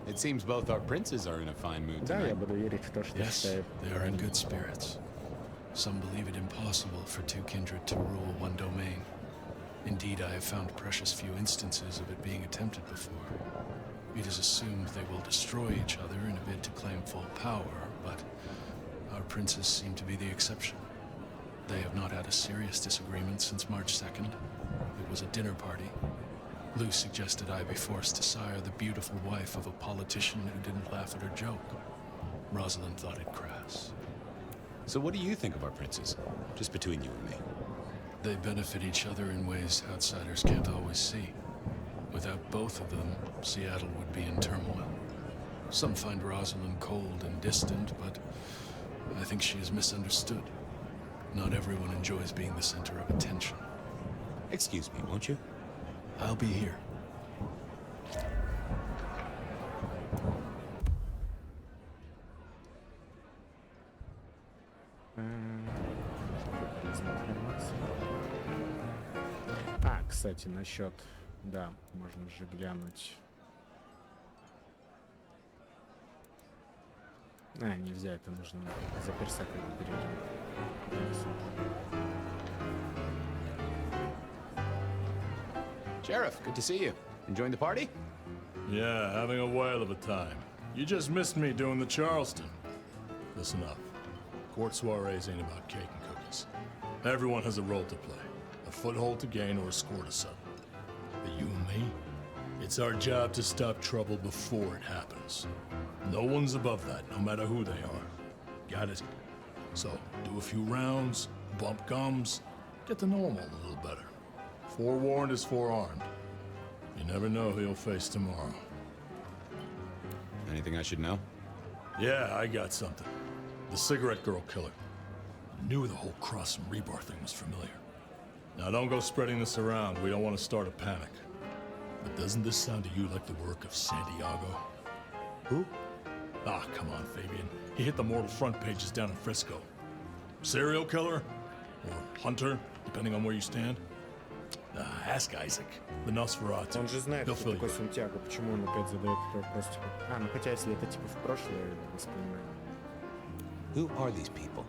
It seems both our princes are in a fine mood Да, tonight. я буду верить в то, что Yes, считаю. they are in good spirits. Some believe it impossible for two kindred to rule one domain. Indeed, I have found precious few instances of it being attempted before. It is assumed they will destroy each other in a bid to claim full power, but our princes seem to be the exception. They have not had a serious disagreement since March 2nd. It was a dinner party. Lou suggested I be forced to sire the beautiful wife of a politician who didn't laugh at her joke. Rosalind thought it crass. So what do you think of our princes? Just between you and me. They benefit each other in ways outsiders can't always see. Without both of them, Seattle would be in turmoil. Some find Rosalind cold and distant, but I think she is misunderstood. Not everyone enjoys being the center of attention. Excuse me, won't you? I'll be here. Кстати, насчет... Да, можно же глянуть. Нельзя, это нужно за перса как перейти. Sheriff, good to see you. Enjoying the party? Yeah, having a whale of a time. You just missed me doing the Charleston. Listen up. Court soirees ain't about cake and cookies. Everyone has a role to play. A foothold to gain or a score to settle. But you and me, it's our job to stop trouble before it happens. No one's above that, no matter who they are. Got it? So, do a few rounds, bump gums, get to know 'em all a little better. Forewarned is forearmed. You never know who you'll face tomorrow. Anything I should know? Yeah, I got something. The cigarette girl killer. Knew the whole Cross and Rebar thing was familiar. Now don't go spreading this around. We don't want to start a panic. But doesn't this sound to you like the work of Santiago? Who? Ah, come on, Fabian. He hit the mortal front pages down in Frisco. Serial killer? Or hunter, depending on where you stand? Ask Isaac. The Nosferatu. Он же знает, He'll кто fill такой you in. Сантьяго. Почему он опять задает этот вопрос? Типа... ну хотя если это типа в прошлое воспоминание. Who are these people?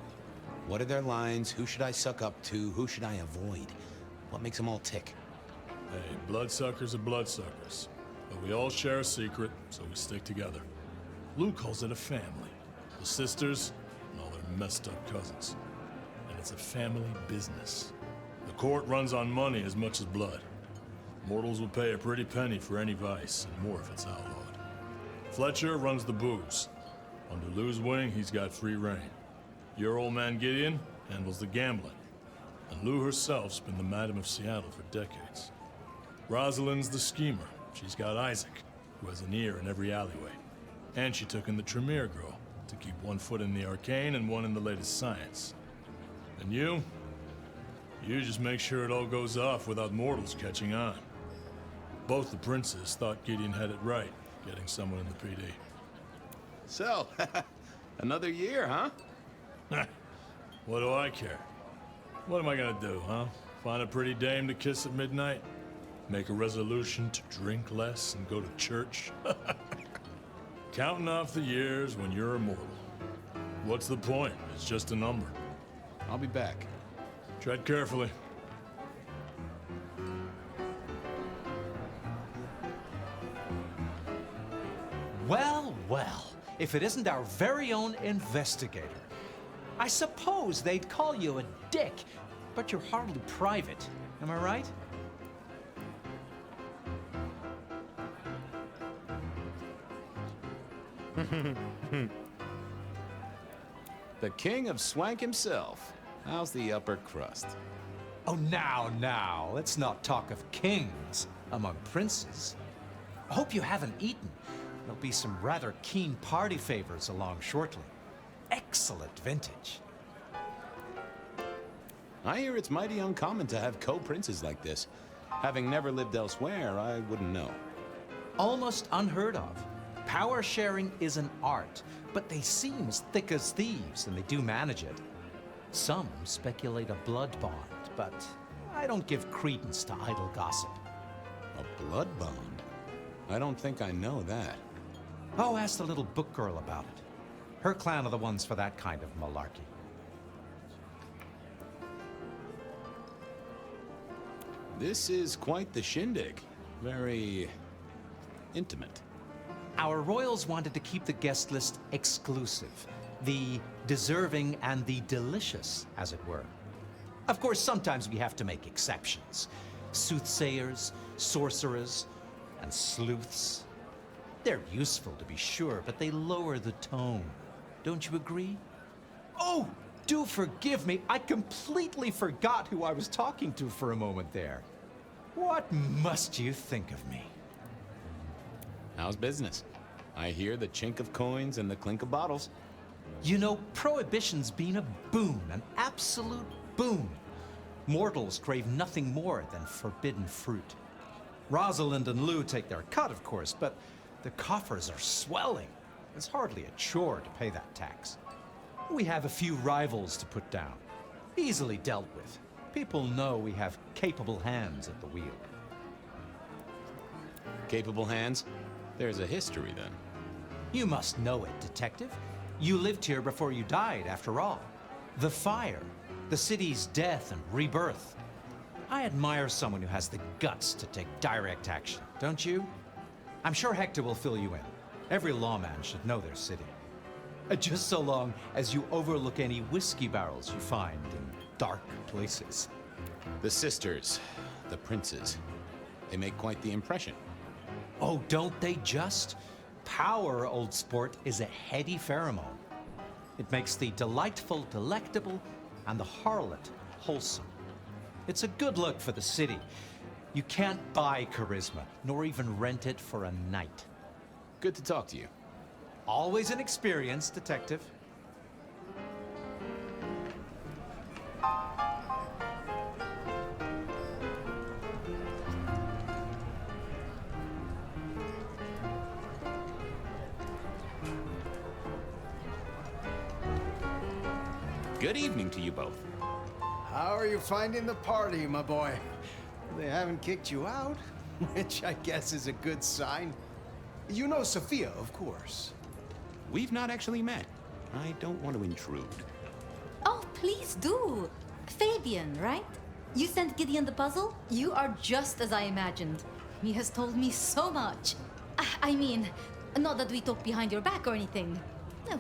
What are their lines? Who should I suck up to? Who should I avoid? What makes them all tick? Hey, bloodsuckers are bloodsuckers. But we all share a secret, so we stick together. Lou calls it a family. The sisters and all their messed up cousins. And it's a family business. The court runs on money as much as blood. Mortals will pay a pretty penny for any vice, and more if it's outlawed. Fletcher runs the booze. Under Lou's wing, he's got free reign. Your old man Gideon handles the gambling. And Lou herself's been the Madam of Seattle for decades. Rosalind's the schemer. She's got Isaac, who has an ear in every alleyway. And she took in the Tremere girl to keep one foot in the arcane and one in the latest science. And you just make sure it all goes off without mortals catching on. Both the princes thought Gideon had it right, getting someone in the PD. So, another year, huh? What do I care? What am I gonna do, huh? Find a pretty dame to kiss at midnight? Make a resolution to drink less and go to church? Counting off the years when you're immortal. What's the point? It's just a number. I'll be back. Tread carefully. Well, well, if it isn't our very own investigator. I suppose they'd call you a dick, but you're hardly private. Am I right? The king of swank himself. How's the upper crust? Oh, now, let's not talk of kings among princes. I hope you haven't eaten. There'll be some rather keen party favors along shortly. Excellent vintage. I hear it's mighty uncommon to have co-princes like this. Having never lived elsewhere, I wouldn't know. Almost unheard of. Power sharing is an art, but they seem as thick as thieves, and they do manage it. Some speculate a blood bond, but I don't give credence to idle gossip. A blood bond? I don't think I know that. Oh, ask the little book girl about it. Her clan are the ones for that kind of malarkey. This is quite the shindig. Very intimate. Our royals wanted to keep the guest list exclusive. The deserving and the delicious, as it were. Of course, sometimes we have to make exceptions. Soothsayers, sorcerers, and sleuths. They're useful, to be sure, but they lower the tone. Don't you agree? Oh, do forgive me. I completely forgot who I was talking to for a moment there. What must you think of me? How's business? I hear the chink of coins and the clink of bottles. You know, Prohibition's been a boon, an absolute boon. Mortals crave nothing more than forbidden fruit. Rosalind and Lou take their cut, of course, but the coffers are swelling. It's hardly a chore to pay that tax. We have a few rivals to put down. Easily dealt with. People know we have capable hands at the wheel. Capable hands? There's a history, then. You must know it, Detective. You lived here before you died, after all. The fire, the city's death and rebirth. I admire someone who has the guts to take direct action, don't you? I'm sure Hector will fill you in. Every lawman should know their city. Just so long as you overlook any whiskey barrels you find in dark places. The sisters, the princes, they make quite the impression. Oh, don't they just? Power, old sport, is a heady pheromone. It makes the delightful delectable and the harlot wholesome. It's a good look for the city. You can't buy charisma, nor even rent it for a night. Good to talk to you. Always an experience, Detective. Good evening to you both. How are you finding the party, my boy? They haven't kicked you out, which I guess is a good sign. You know Sophia, of course. We've not actually met. I don't want to intrude. Oh, please do. Fabian, right? You sent Gideon the puzzle? You are just as I imagined. He has told me so much. I mean, not that we talk behind your back or anything.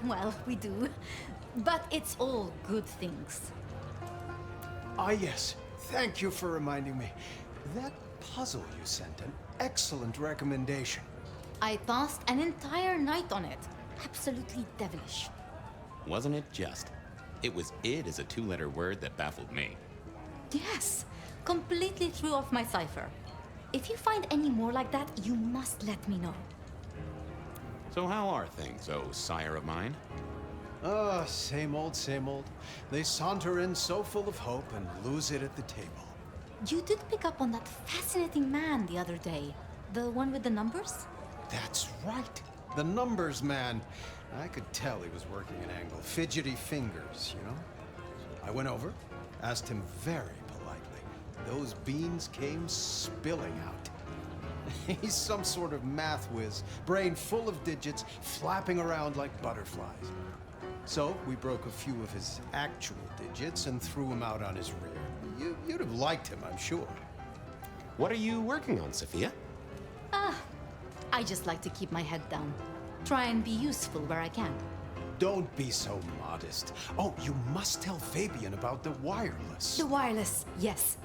Well, we do. But it's all good things. Ah, yes. Thank you for reminding me. That puzzle you sent, an excellent recommendation. I passed an entire night on it. Absolutely devilish. Wasn't it just? It was id as a two-letter word that baffled me. Yes, completely threw off my cipher. If you find any more like that, you must let me know. So how are things, oh sire of mine? Same old, same old. They saunter in so full of hope and lose it at the table. You did pick up on that fascinating man the other day. The one with the numbers? That's right. The numbers man. I could tell he was working an angle. Fidgety fingers, you know? I went over, asked him very politely. Those beans came spilling out. He's some sort of math whiz, brain full of digits, flapping around like butterflies. So we broke a few of his actual digits and threw him out on his rear. You'd have liked him, I'm sure. What are you working on, Sophia? I just like to keep my head down. Try and be useful where I can. Don't be so modest. Oh, you must tell Fabian about the wireless. The wireless, yes.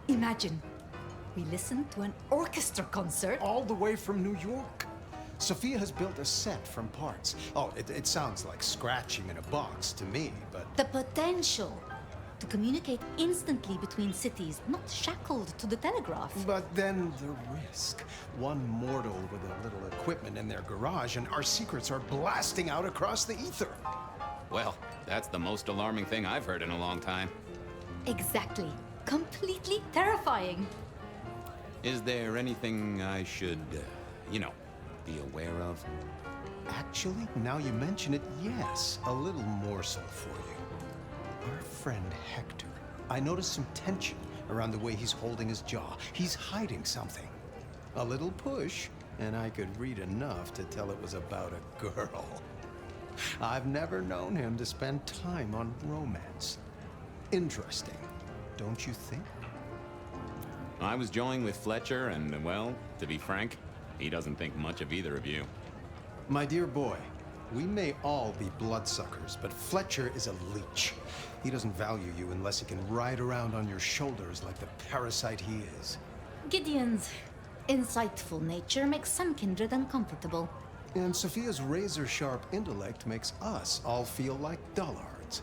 Imagine, we listened to an orchestra concert. All the way from New York. Sophia has built a set from parts. Oh, it sounds like scratching in a box to me, but... The potential to communicate instantly between cities, not shackled to the telegraph. But then the risk. One mortal with a little equipment in their garage and our secrets are blasting out across the ether. Well, that's the most alarming thing I've heard in a long time. Exactly. Completely terrifying. Is there anything I should, be aware of? Actually, now you mention it, yes. A little morsel for you. Our friend Hector. I noticed some tension around the way he's holding his jaw. He's hiding something. A little push, and I could read enough to tell it was about a girl. I've never known him to spend time on romance. Interesting, don't you think? I was joined with Fletcher, and, well, to be frank, he doesn't think much of either of you. My dear boy, we may all be bloodsuckers, but Fletcher is a leech. He doesn't value you unless he can ride around on your shoulders like the parasite he is. Gideon's insightful nature makes some kindred uncomfortable. And Sophia's razor-sharp intellect makes us all feel like dullards.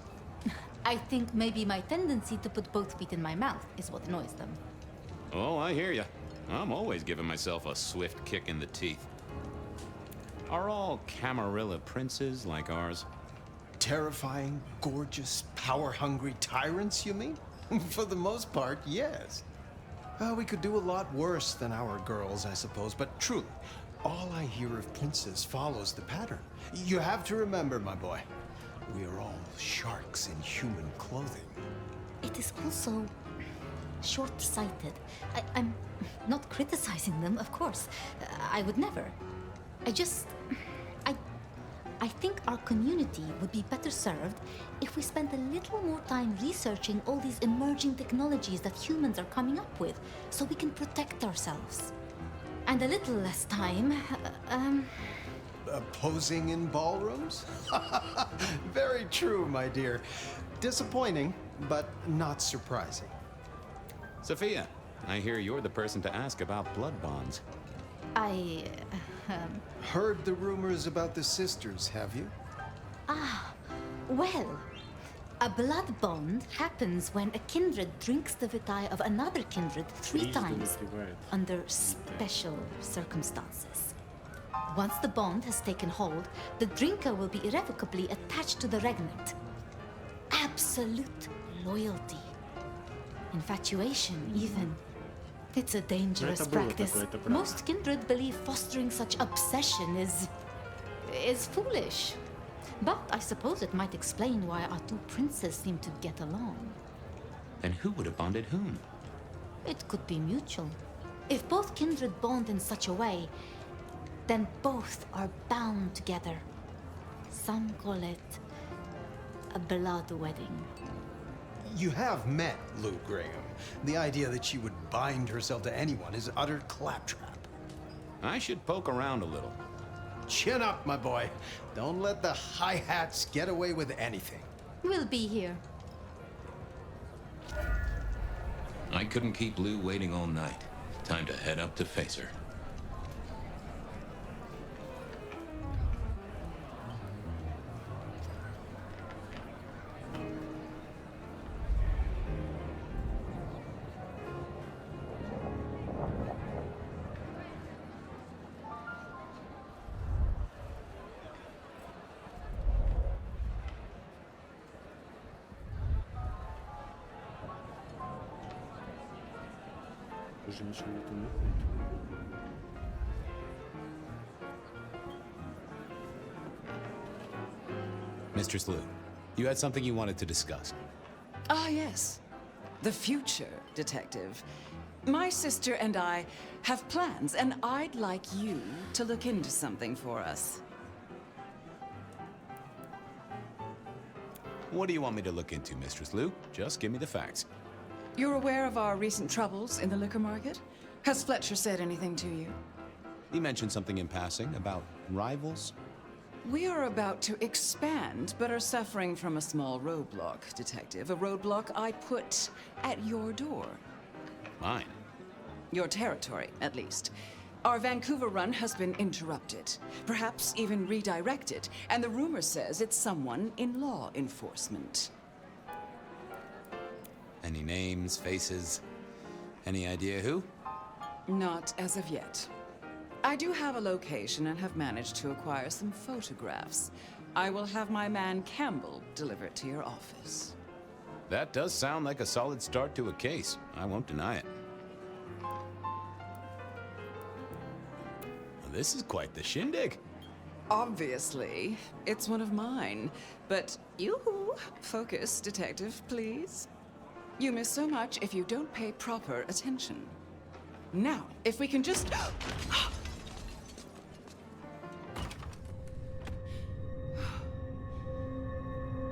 I think maybe my tendency to put both feet in my mouth is what annoys them. Oh, I hear ya. I'm always giving myself a swift kick in the teeth. Are all Camarilla princes like ours? Terrifying, gorgeous, power-hungry tyrants, you mean? For the most part, yes. We could do a lot worse than our girls, I suppose, but truly, all I hear of princes follows the pattern. You have to remember, my boy, we are all sharks in human clothing. It is also short-sighted. I'm not criticizing them, of course. I would never. I think our community would be better served if we spent a little more time researching all these emerging technologies that humans are coming up with, so we can protect ourselves. And a little less time, Posing in ballrooms? Very true, my dear. Disappointing, but not surprising. Sophia, I hear you're the person to ask about blood bonds. Heard the rumors about the sisters, have you? Well, a blood bond happens when a kindred drinks the vitae of another kindred 3 times under special circumstances. Once the bond has taken hold, the drinker will be irrevocably attached to the regnant. Absolute loyalty. Infatuation, even. It's a dangerous practice. Most kindred believe fostering such obsession is foolish. But I suppose it might explain why our 2 princes seem to get along. And who would have bonded whom? It could be mutual. If both kindred bond in such a way, then both are bound together. Some call it a blood wedding. You have met Lou Graham. The idea that she would bind herself to anyone is utter claptrap. I should poke around a little. Chin up, my boy. Don't let the hi-hats get away with anything. We'll be here. I couldn't keep Lou waiting all night. Time to head up to face her. Mistress Liu, you had something you wanted to discuss. Ah, yes. The future, Detective. My sister and I have plans, and I'd like you to look into something for us. What do you want me to look into, Mistress Liu? Just give me the facts. You're aware of our recent troubles in the liquor market? Has Fletcher said anything to you? He mentioned something in passing about rivals. We are about to expand, but are suffering from a small roadblock, Detective. A roadblock I put at your door. Mine? Your territory, at least. Our Vancouver run has been interrupted, perhaps even redirected, and the rumor says it's someone in law enforcement. Any names, faces? Any idea who? Not as of yet. I do have a location and have managed to acquire some photographs. I will have my man Campbell deliver it to your office. That does sound like a solid start to a case. I won't deny it. Well, this is quite the shindig. Obviously, it's one of mine. But you focus, Detective, please. You miss so much if you don't pay proper attention. Now, if we can just... No.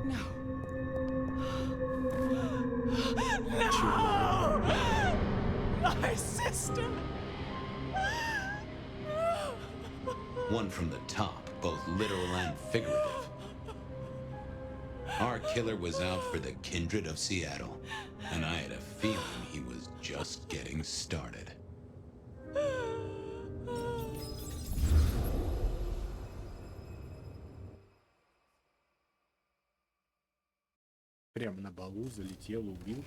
No! My One from the top, both literal and figurative. Our killer was out for the kindred of Seattle, and I had a feeling he was just getting started. Прям на балу залетел, убил.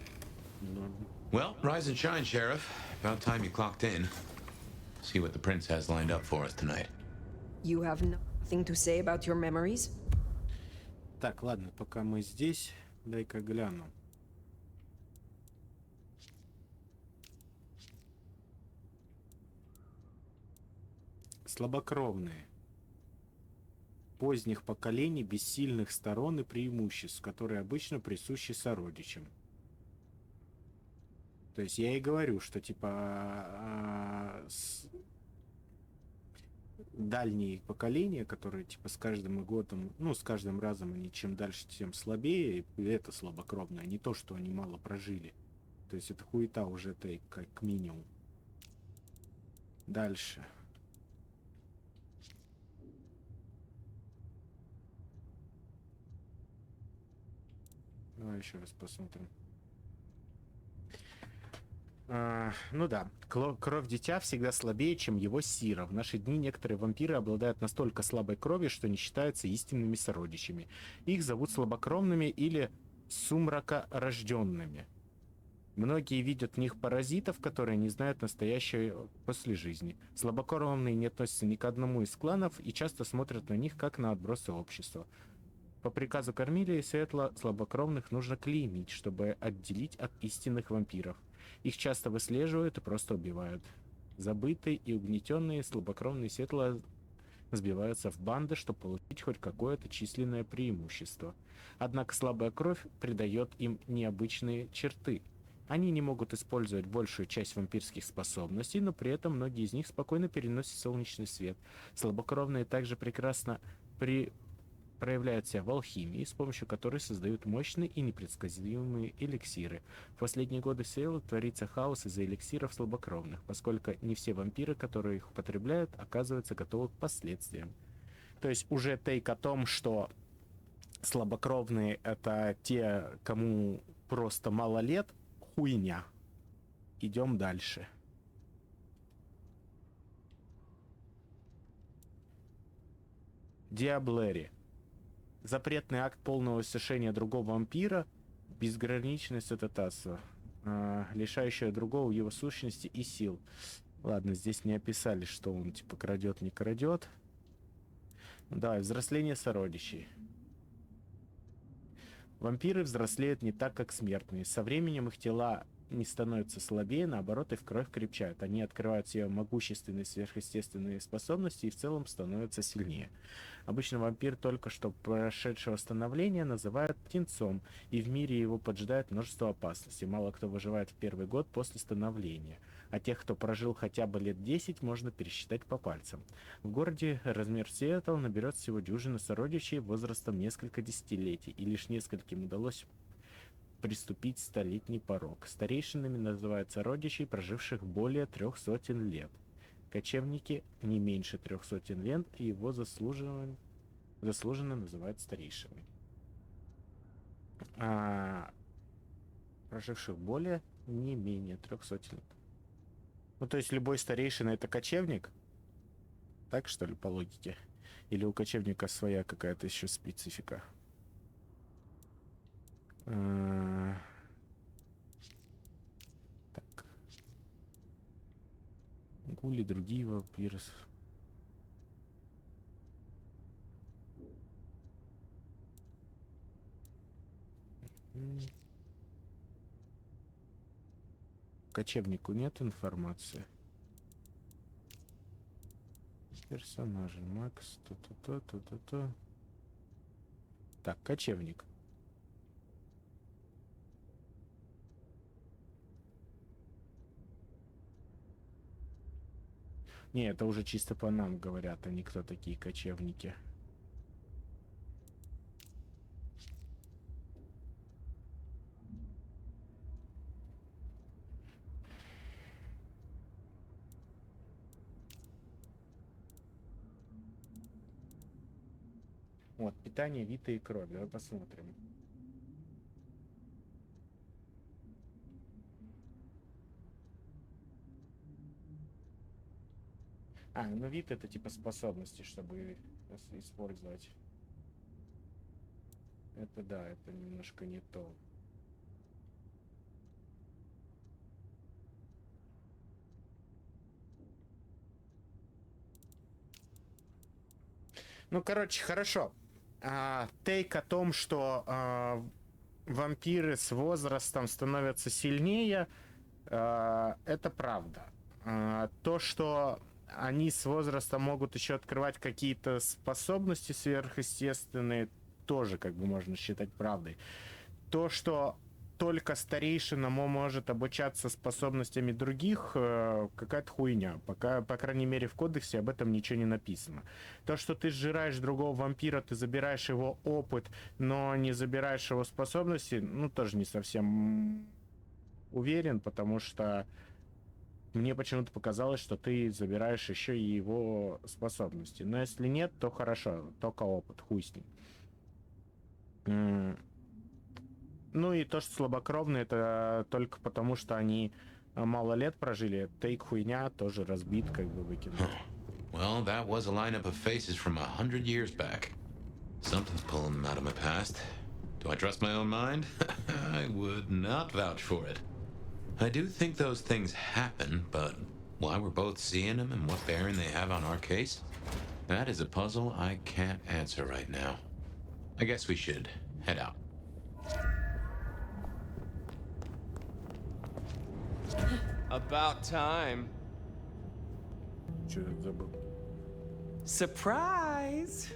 Норм. Well, rise and shine, Sheriff. About time you clocked in. See what the prince has lined up for us tonight. You have nothing to say about your memories? Так, ладно, пока мы здесь, дай-ка гляну. Слабокровные. Поздних поколений без сильных сторон и преимуществ, которые обычно присущи сородичам. То есть я и говорю, что типа дальние поколения, которые типа с каждым годом, ну с каждым разом они чем дальше, тем слабее, и это слабокровное, не то, что они мало прожили. То есть это хуета уже как минимум. Дальше. Давай еще раз посмотрим. Ну да, кровь дитя всегда слабее, чем его сира. В наши дни некоторые вампиры обладают настолько слабой кровью, что не считаются истинными сородичами. Их зовут слабокровными или сумракорожденными. Многие видят в них паразитов, которые не знают настоящего после жизни. Слабокровные не относятся ни к одному из кланов и часто смотрят на них как на отбросы общества. По приказу Кормилии светло слабокровных нужно клеймить, чтобы отделить от истинных вампиров. Их часто выслеживают и просто убивают. Забытые и угнетенные слабокровные светло сбиваются в банды, чтобы получить хоть какое-то численное преимущество. Однако слабая кровь придает им необычные черты. Они не могут использовать большую часть вампирских способностей, но при этом многие из них спокойно переносят солнечный свет. Слабокровные также прекрасно проявляют себя в алхимии, с помощью которой создают мощные и непредсказуемые эликсиры. В последние годы в Сейлу творится хаос из-за эликсиров слабокровных, поскольку не все вампиры, которые их употребляют, оказываются готовы к последствиям. То есть уже тейк о том, что слабокровные — это те, кому просто мало лет, хуйня. Идем дальше. Диаблери. Запретный акт полного сошения другого вампира, безграничное святотатство, лишающее другого его сущности и сил. Ладно, здесь не описали, что он типа крадет, не крадет. Да, взросление сородичей. Вампиры взрослеют не так, как смертные. Со временем их тела не становятся слабее, наоборот, их кровь крепчает. Они открывают себе могущественные сверхъестественные способности и в целом становятся сильнее. Обычно вампир только что прошедшего становления называют птенцом, и в мире его поджидает множество опасностей. Мало кто выживает в первый год после становления, а тех, кто прожил хотя бы лет 10, можно пересчитать по пальцам. В городе размер Сиэтл наберет всего дюжины сородичей возрастом несколько десятилетий, и лишь нескольким удалось приступить столетний порог. Старейшинами называют сородичей, проживших более 300 лет. Кочевники не меньше 300 лет, и его заслуженно называют старейшиной. Проживших более не менее 300 лет. Ну, то есть любой старейшина — это кочевник? Так, что ли, по логике? Или у кочевника своя какая-то еще специфика? Так. Гули, другие вампиры. Кочевнику нет информации. Персонажи. Макс. То-то-то. Так, кочевник. Не, это уже чисто по нам говорят, а не кто такие кочевники. Вот, питание, вита и кровь. Давай посмотрим. Ну вид это типа способности, чтобы использовать. Это да, это немножко не то. Ну, короче, хорошо. Тейк о том, что вампиры с возрастом становятся сильнее, это правда. То, что они с возрастом могут еще открывать какие-то способности сверхъестественные, тоже как бы можно считать правдой. То, что только старейшина может обучаться способностями других, какая-то хуйня. Пока, по крайней мере, в кодексе об этом ничего не написано. То, что ты сжираешь другого вампира, ты забираешь его опыт, но не забираешь его способности, ну, тоже не совсем уверен, потому что мне почему-то показалось, что ты забираешь еще и его способности. Но если нет, то хорошо, только опыт, хуй с ним. Ну и то, что слабокровные, это только потому, что они мало лет прожили. Тейк хуйня, тоже разбит, как бы выкинул. Well, that was a lineup of faces from 100 years back. Something's pulling them out of my past. Do I trust my own mind? I would not vouch for it. I do think those things happen, but why we're both seeing them and what bearing they have on our case, that is a puzzle I can't answer right now. I guess we should head out. About time. Что я забыл? Surprise!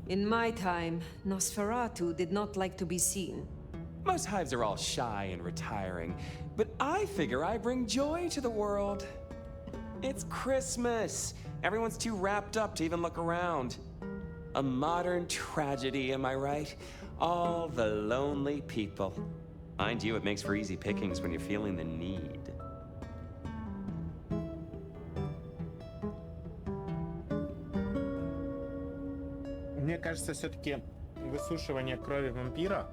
In my time, Nosferatu did not like to be seen. Most hives are all shy and retiring, but I figure I bring joy to the world. It's Christmas. Everyone's too wrapped up to even look around. A modern tragedy, am I right? All the lonely people. Mind you, it makes for easy pickings when you're feeling the need. Мне кажется, все-таки высушивание крови вампира...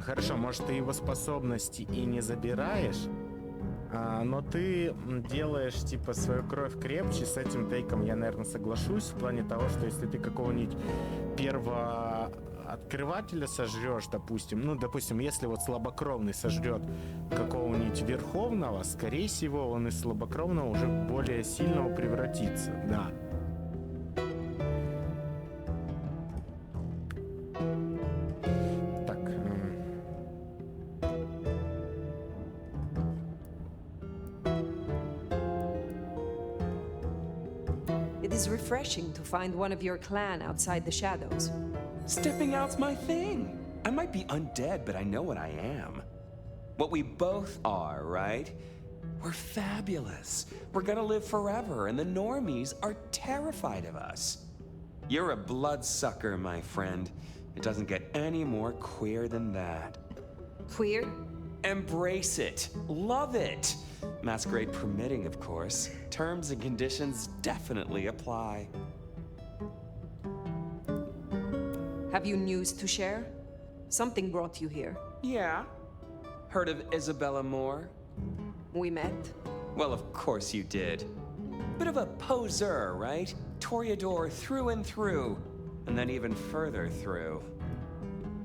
Хорошо, может, ты его способности и не забираешь, но ты делаешь, типа, свою кровь крепче. С этим тейком я, наверное, соглашусь. В плане того, что если ты какого-нибудь первооткрывателя сожрешь, допустим, если вот слабокровный сожрет какого-нибудь верховного, скорее всего, он из слабокровного уже более сильного превратится, да. It is refreshing to find one of your clan outside the shadows. Stepping out's my thing. I might be undead, but I know what I am. What we both are, right? We're fabulous. We're gonna live forever, and the normies are terrified of us. You're a bloodsucker, my friend. It doesn't get any more queer than that. Queer? Embrace it. Love it. Masquerade permitting, of course. Terms and conditions definitely apply. Have you news to share? Something brought you here. Yeah. Heard of Isabella Moore? We met. Well, of course you did. Bit of a poseur, right? Toreador through and through, and then even further through.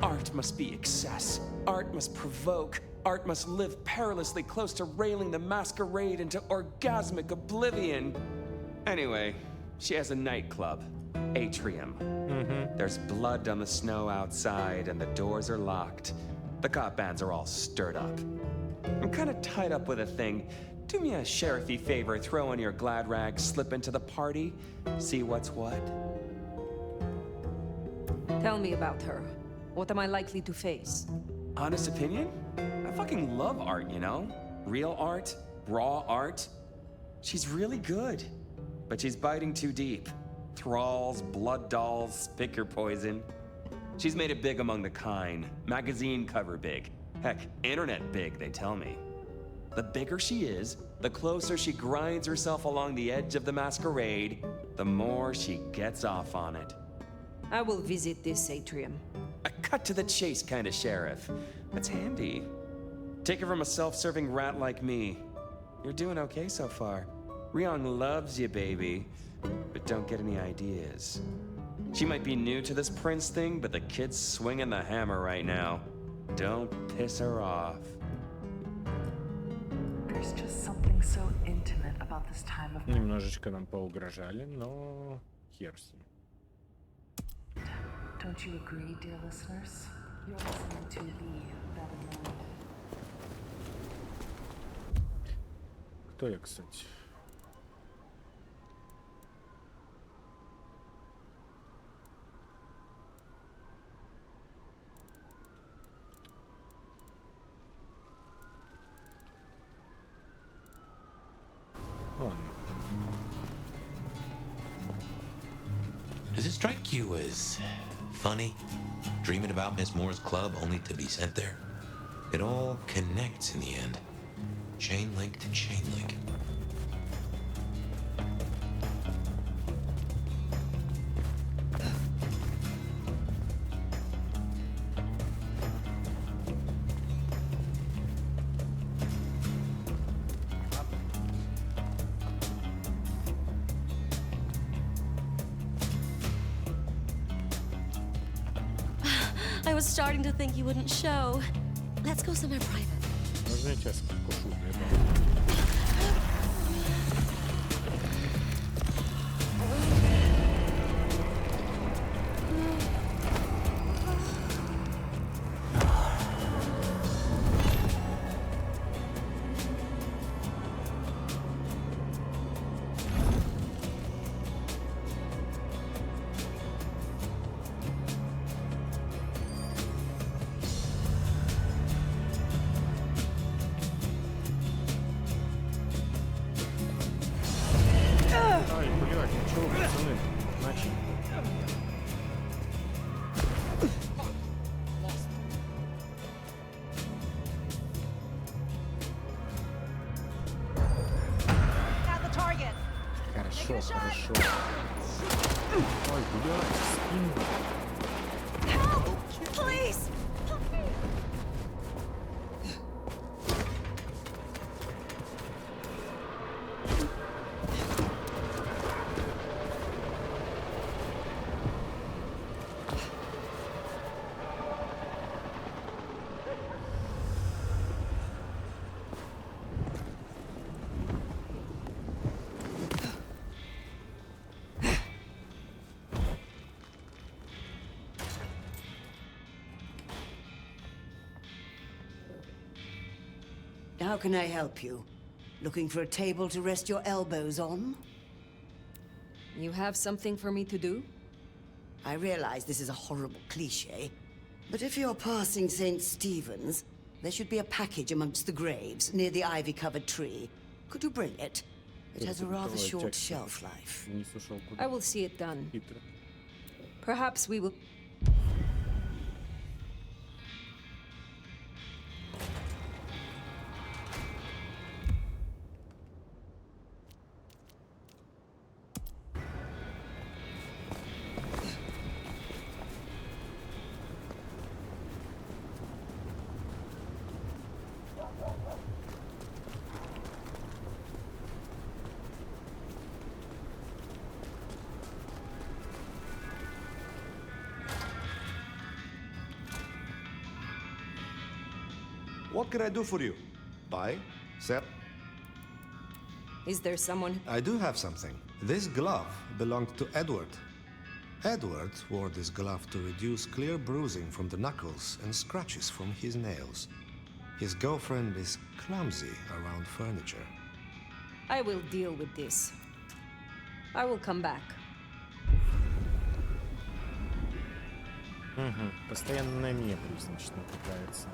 Art must be excess. Art must provoke. Art must live perilously close to railing the masquerade into orgasmic oblivion. Anyway, she has a nightclub, Atrium. There's blood on the snow outside, and the doors are locked. The cop bands are all stirred up. I'm kind of tied up with a thing. Do me a sheriffy favor, throw on your glad rags, slip into the party, see what's what. Tell me about her. What am I likely to face? Honest opinion? I fucking love art, you know? Real art, raw art. She's really good, but she's biting too deep. Thralls, blood dolls, pick your poison. She's made it big among the kind. Magazine cover big. Heck, internet big, they tell me. The bigger she is, the closer she grinds herself along the edge of the masquerade, the more she gets off on it. I will visit this atrium. A cut to the chase kind of sheriff. That's handy. Take it from a self-serving rat like me. You're doing okay so far. Ryong loves you, baby, but don't get any ideas. She might be new to this prince thing, but the kid's swinging the hammer right now. Don't piss her off. There's just something so intimate about this time of night. Немножечко нам поугрожали, но хер с ним. Don't you agree, dear listeners? You're listening to the Better Mind. Кто я, кстати? Ладно. Does it strike you as funny, dreaming about Miss Moore's club only to be sent there? It all connects in the end. Chain link to chain link. I was starting to think you wouldn't show. Let's go somewhere private. Можно я тебя скушу, Хорошо, хорошо. Ой, блядь, спину. Help! Please! How can I help you? Looking for a table to rest your elbows on? You have something for me to do? I realize this is a horrible cliché, but if you're passing St. Stephen's, there should be a package amongst the graves near the ivy-covered tree. Could you bring it? It has a rather short shelf life. I will see it done. Perhaps we will... What can I do for you? Buy? Sell? Is there someone... I do have something. This glove belonged to Edward. Edward wore this glove to reduce clear bruising from the knuckles and scratches from his nails. His girlfriend is clumsy around furniture. I will deal with this. I will come back. Угу. Постоянно на мебель, значит, натыкается.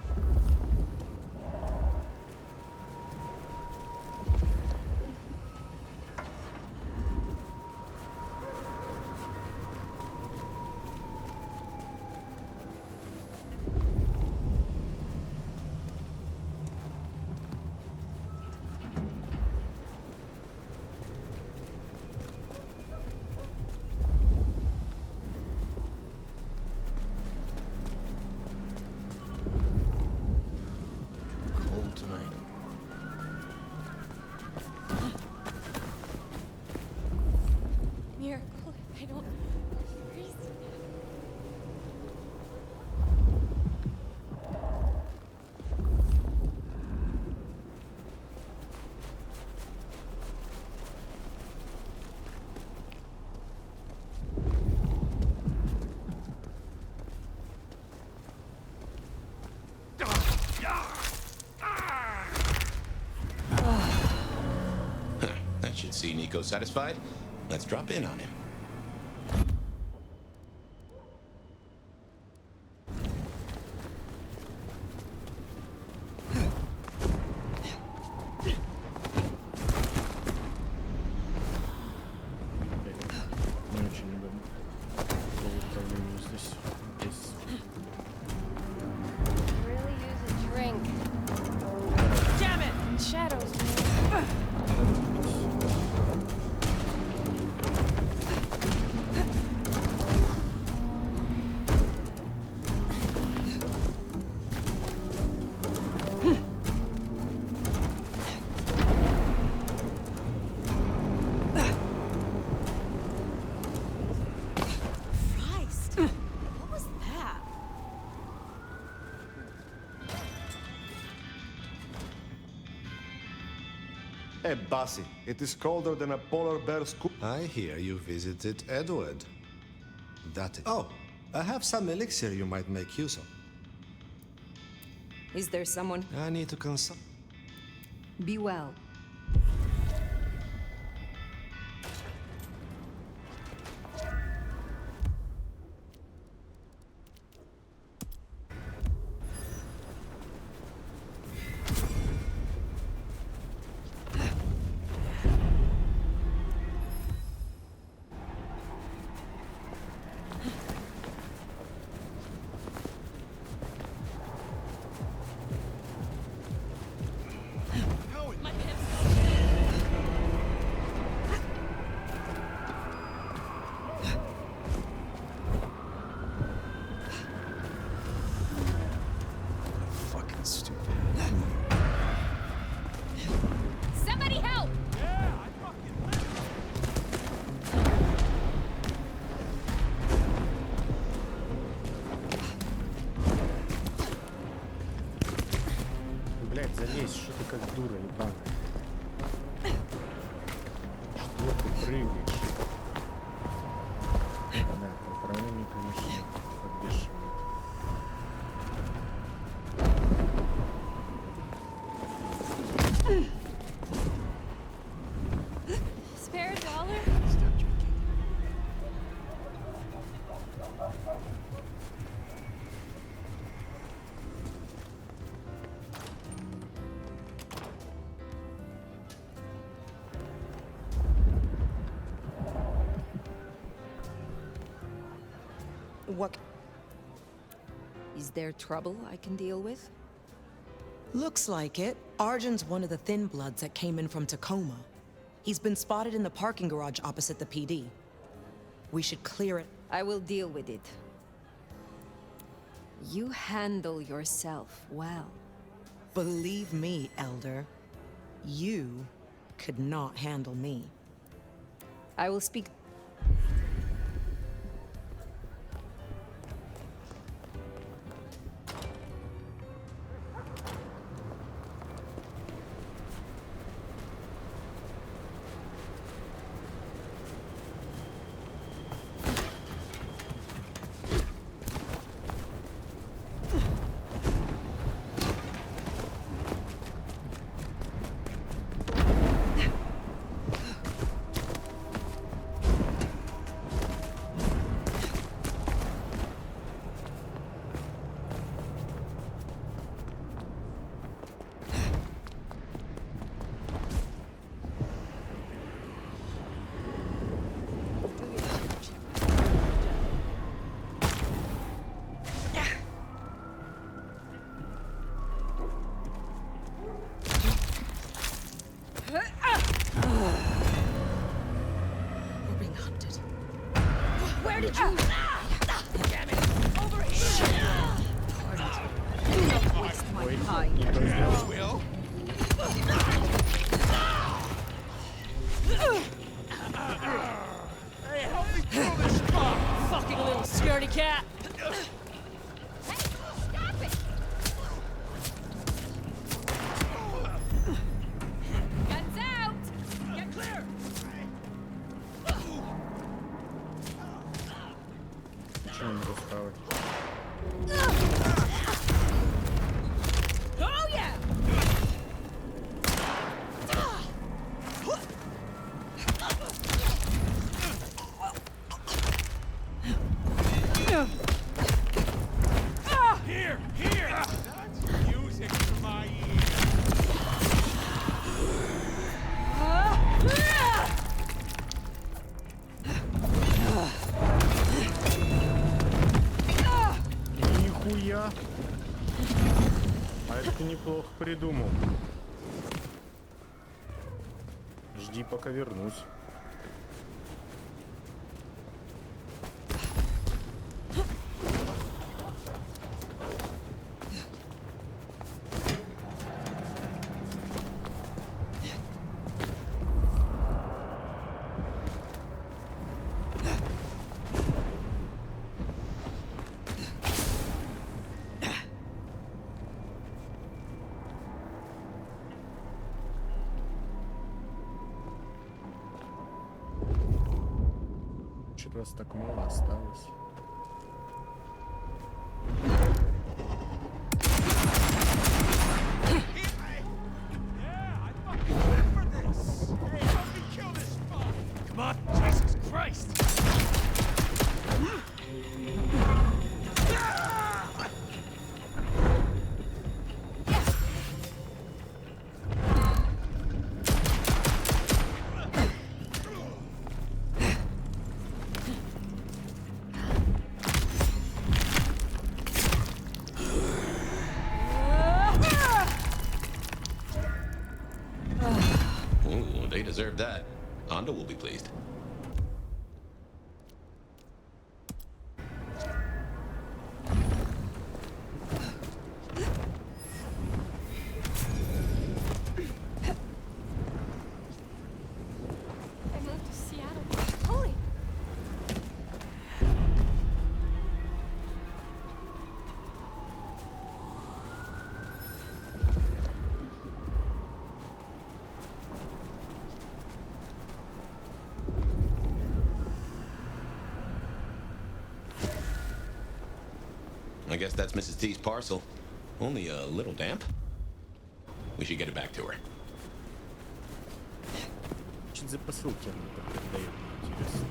should see Nico satisfied. Let's drop in on him. Не очень удобно. По управлению здесь. Здесь. Really use a drink. Damn it! Shadows. Christ! What was that? Hey, Bassi, it is colder than a polar bear's I hear you visited Edward. That is... Oh, I have some elixir you might make use of. Is there someone? I need to consult. Be well. Fucking stupid. Somebody help! Блядь, залезь, что ты как дура ебаная. Что ты прыгаешь? Да, управление, конечно, подбешивает. Spare a dollar? What? Is there trouble I can deal with? Looks like it. Arjun's one of the Thin Bloods that came in from Tacoma. He's been spotted in the parking garage opposite the PD. We should clear it. I will deal with it. You handle yourself well. Believe me, Elder. You could not handle me. I will speak. We're being hunted. Where did you... Damn it! Over here! Do not waste my time. Will? Hey, help me through this spot! Fucking little scaredy cat! Hey, stop it! Guns out! Get clear! Почему не доставать? Oh yeah! неплохо придумал. Жди, пока вернусь. Что-то вас так мало осталось. Come on, Jesus Christ! Ooh, they deserve that. Hondo will be pleased. I moved to Seattle. Holy! I guess that's Mrs. T's parcel. Only a little damp. We should get it back to her. Что за посылки она так передает, интересно.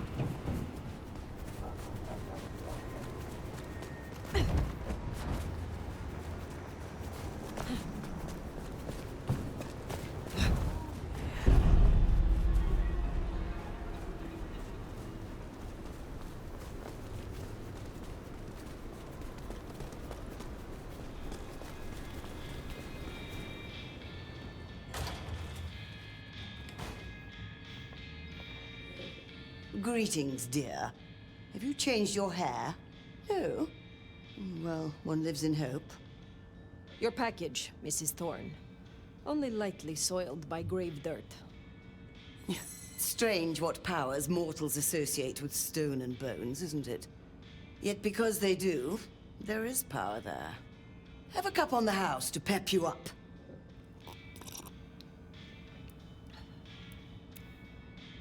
Greetings, dear. Have you changed your hair? No? Well, one lives in hope. Your package, Mrs. Thorne. Only lightly soiled by grave dirt. Strange what powers mortals associate with stone and bones, isn't it? Yet because they do, there is power there. Have a cup on the house to pep you up.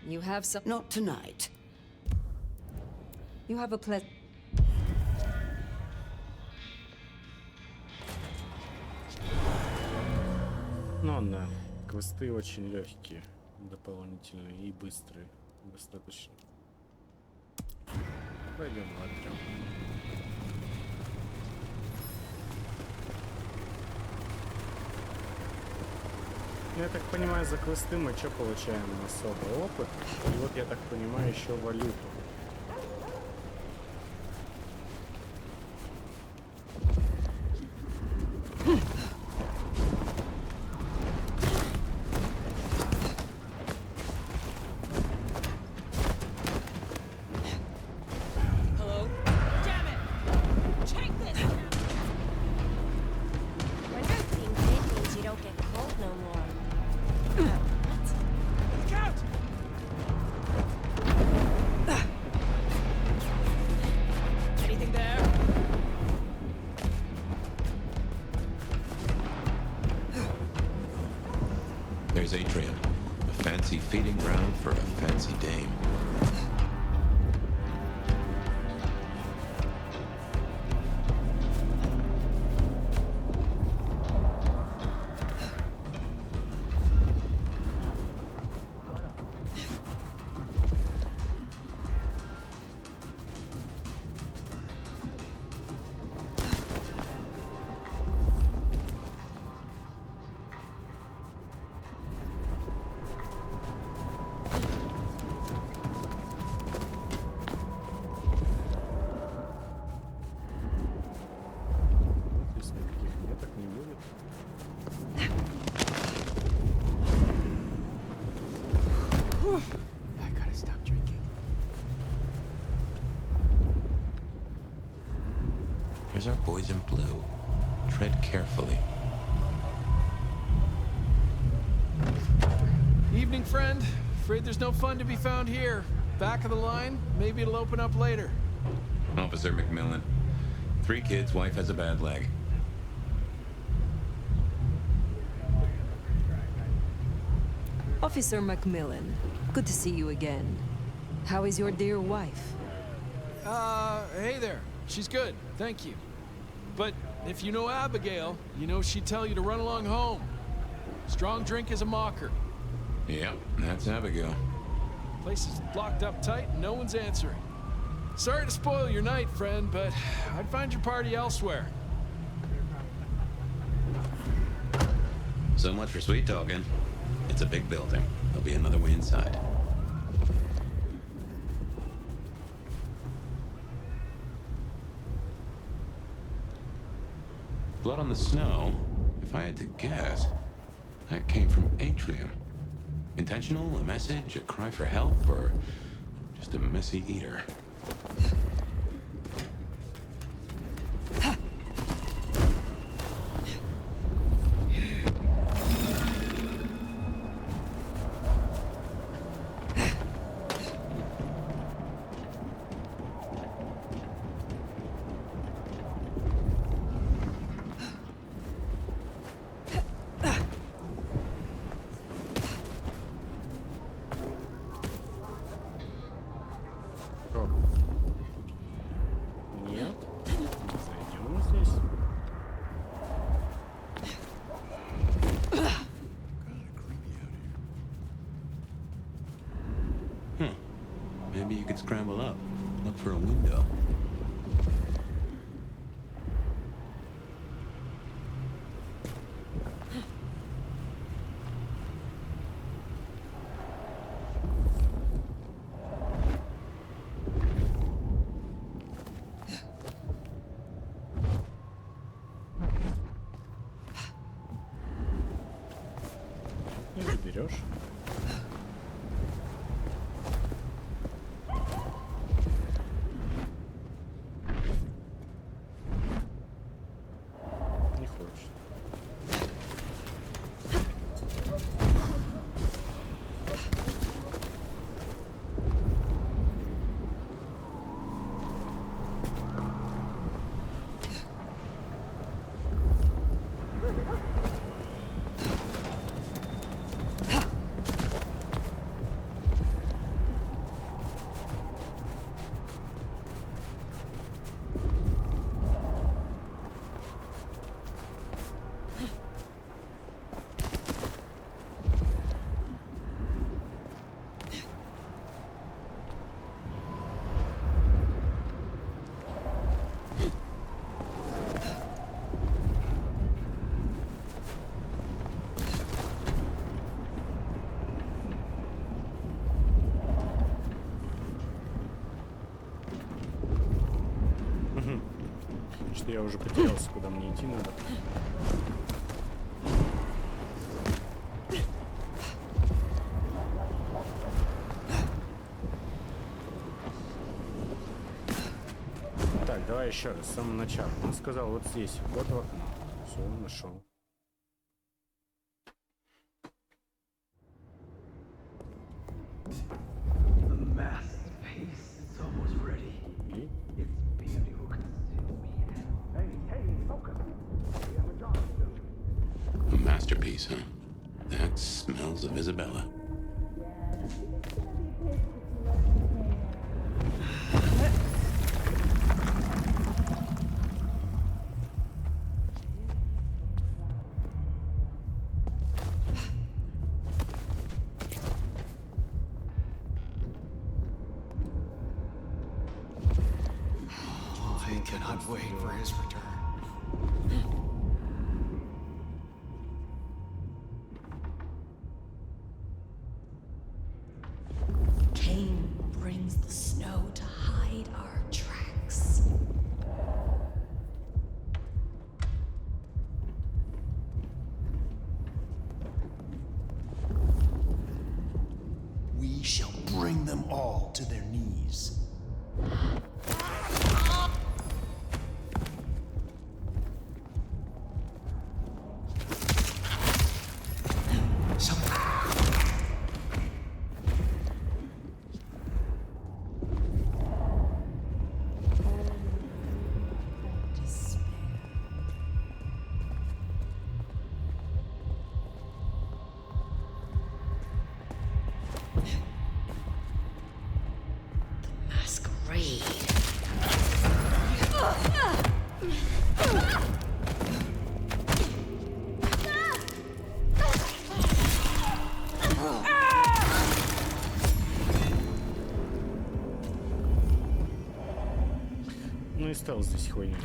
You have some... Not tonight. You have a Ну, да. Квесты очень легкие, дополнительные и быстрые. Достаточно. Пойдем отряд. Ну, я так понимаю, за квесты мы что получаем? Особый опыт. И вот, я так понимаю, еще валюту. Hello? Damn it! Take this! Wonder if being big means you don't get cold no more. Look out! Anything there? There's Atrium. A fancy feeding ground for a fancy dame. I gotta stop drinking. Here's our boys in blue. Tread carefully. Evening, friend. Afraid there's no fun to be found here. Back of the line, maybe it'll open up later. Officer McMillan. 3 kids, wife has a bad leg. Officer Macmillan, good to see you again. How is your dear wife? Hey there. She's good, thank you. But if you know Abigail, you know she'd tell you to run along home. Strong drink is a mocker. Yep, that's Abigail. Place is blocked up tight and no one's answering. Sorry to spoil your night, friend, but I'd find your party elsewhere. So much for sweet talking. It's a big building. There'll be another way inside. Blood on the snow, if I had to guess, that came from Atrium. Intentional, a message, a cry for help, or just a messy eater? Нет. Зайдем здесь. Maybe you could scramble up, look for a window. И заберешь. Не хочешь. Что я уже потерялся, куда мне идти надо. Так, давай еще раз, с самого начала. Он сказал вот здесь, вот в окно. Все, нашел. The masterpiece is almost ready. Its beauty will consume me. Hey, focus. We have a job to do. A masterpiece, huh? That smells of Isabella. I cannot wait for his return. Cain brings the snow to hide our tracks. We shall bring them all to their knees. Masquerade. Ну и стал здесь хуйней.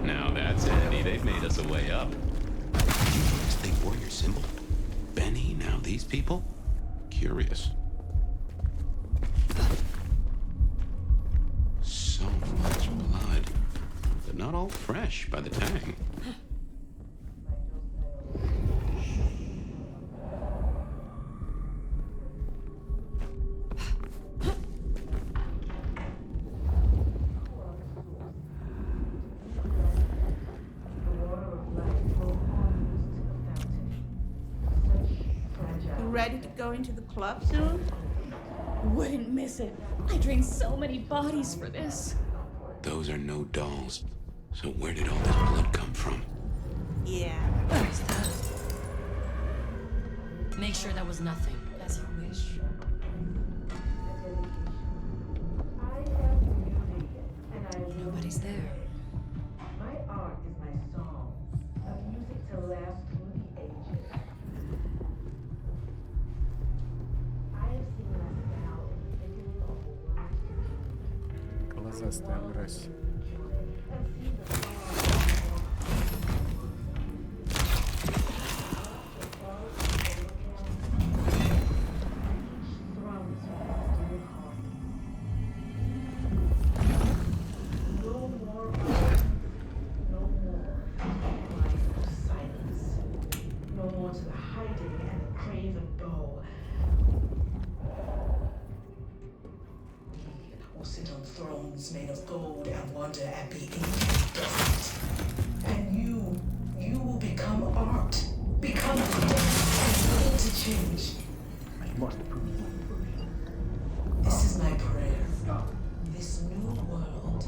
Now that's handy. They've made us a way up. Did you notice they wore your symbol? Benny, now these people? Curious. So much blood. But not all fresh by the tang. Ready to go into the club soon? Wouldn't miss it. I drained so many bodies for this. Those are no dolls. So where did all this blood come from? Yeah. Make sure that was nothing. As you wish. Nobody's there. My art is my song, a music to last through the ages. I have seen us now in the beginning of a life. Глазастая мразь. Made of gold and wonder at being dust. And you will become art. Become willing to change. This is my prayer. This new world,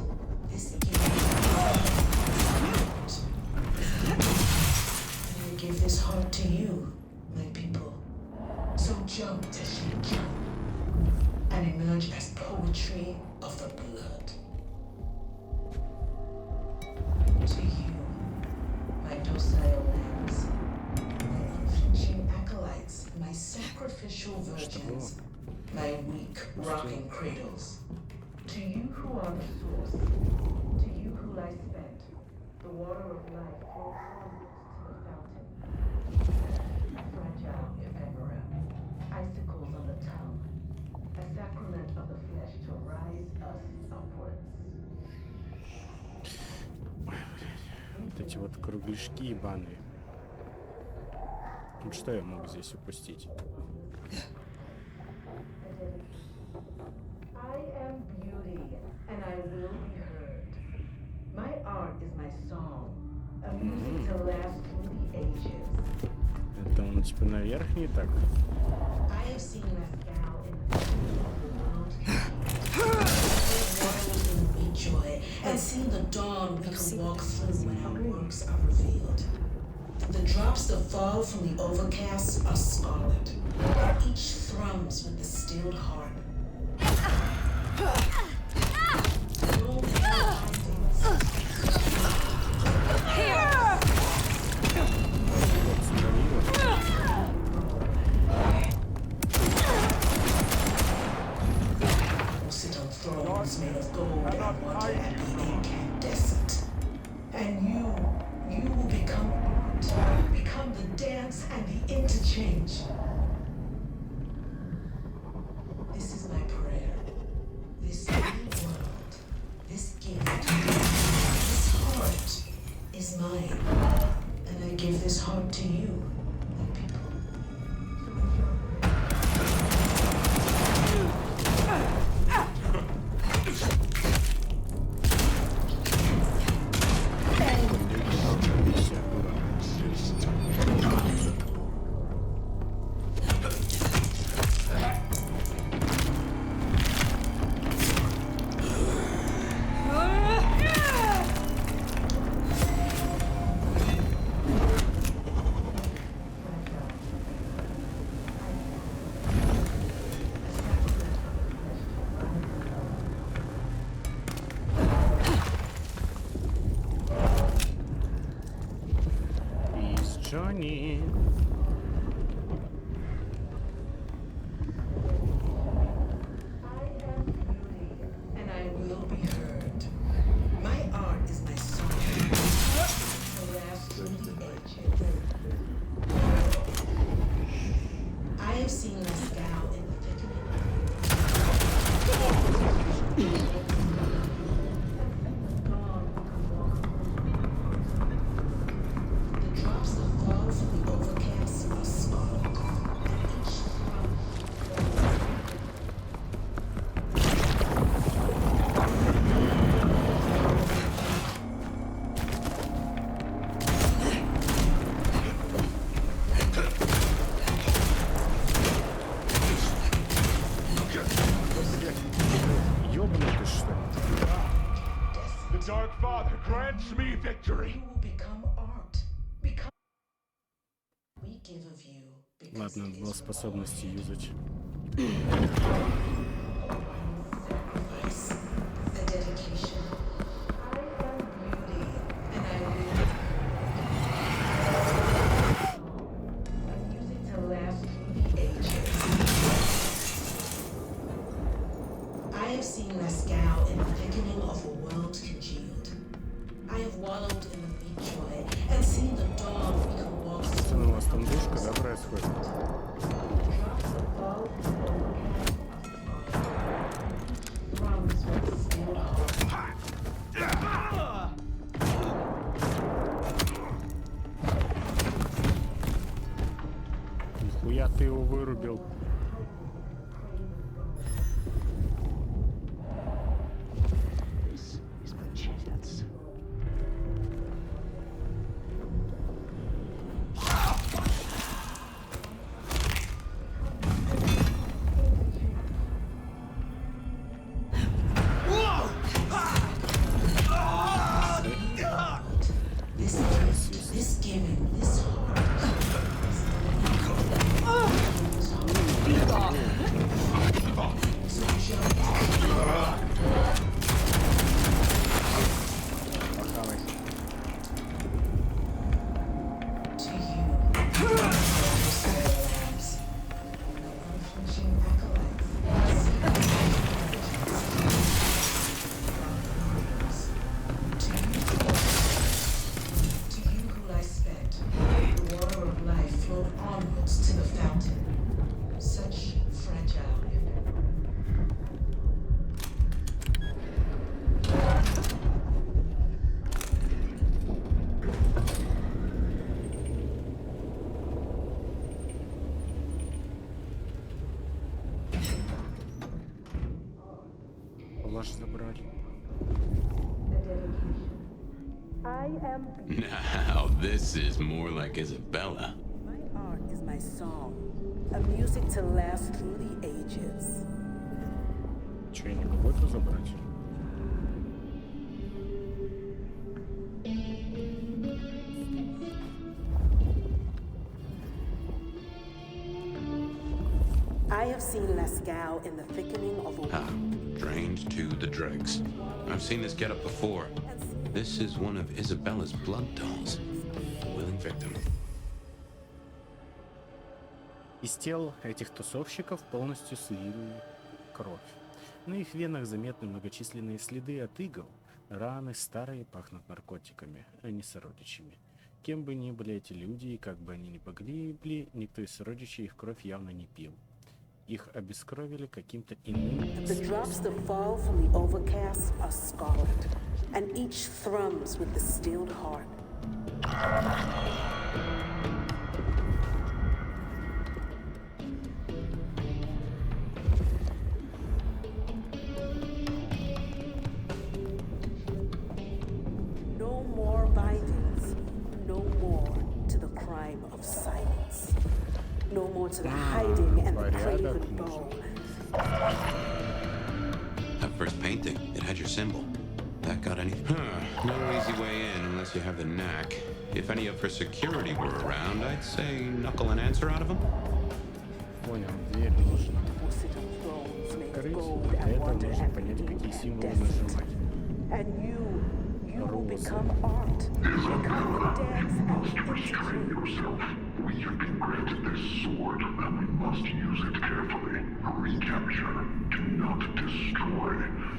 this gift. I will give this heart to you, my people. So jump to she jump and emerge as poetry of the blood. To you, my docile lambs, my unflinching acolytes, my sacrificial virgins, my weak rocking cradles. To you who are the source, to you who lie spent, the water of life flows onwards to the fountain. Fragile ephemera, icicles on the tongue, a sacrament of the flesh to rise us upwards. Вот эти вот кругляшки ебаные. Ну что я мог здесь упустить? I am beauty, and I will be heard. My art is my song, a music to last through the ages. Это он типа наверх не так? I have seen Masquerade in the water will bring me joy, and seen the dawn we can walk through when our works are revealed. The drops that fall from the overcast are scarlet, and each thrums with the stilled heart. and the interchange. This is my prayer. This new world, this gift, this heart is mine. And I give this heart to you, my people. Johnny. And I will be heard. My art is my song. The last through the ages. I have seen Masquerade in the thickening. The drops that fall from the overcast will sparkle. Each Ёбаный ты что? The Dark Father grants me victory. you will become art. Become we give of you because Ладно, надо было способности юзать. sacrifice, the dedication. I am beauty, and I will use it to last through the ages. I have seen Masquerade in the thickening of a world congealed. I have wallowed in the meat joy and seen the dawn we can walk Собственно, у вас там душка, да, происходит? Нихуя ты его вырубил. This is my chance. This gift, this giving, this heart. To you, lambs, my unflinching acolytes, to you who I sped, the water of life flowed onwards to the fountain. Such fragile effort. Ваш забрали. I am Now, this is more like Isabella. My art is my song, a music to last through the ages. Че, я не могу это забрать? I have seen Lascaux in the thickening of a Ah, drained to the dregs. I've seen this getup before. This is one of Isabella's blood dolls. Willing victim. Из тел этих тусовщиков полностью слили кровь. На их венах заметны многочисленные следы от игл. Раны старые, пахнут наркотиками, а не сородичами. Кем бы ни были эти люди, и как бы они ни погибли, никто из родичей их кровь явно не пил. Их обескровили каким-то иным The drops способом. that fall from the overcast are scarlet, and each thrums with the stilled heart. No more bindings, no more to the crime of silence, no more to the hiding and the craven bow. That first painting, it had your symbol. That got anything? No easy way in unless you have the knack. If any of her security were around, I'd say knuckle an answer out of them. Понял, дверь нужно открыть, и для этого нужно понять, какие символы нажимать. And you will become art. Become the dance and yourself. We have been granted this sword, and we must use it carefully. Recapture. Do not destroy.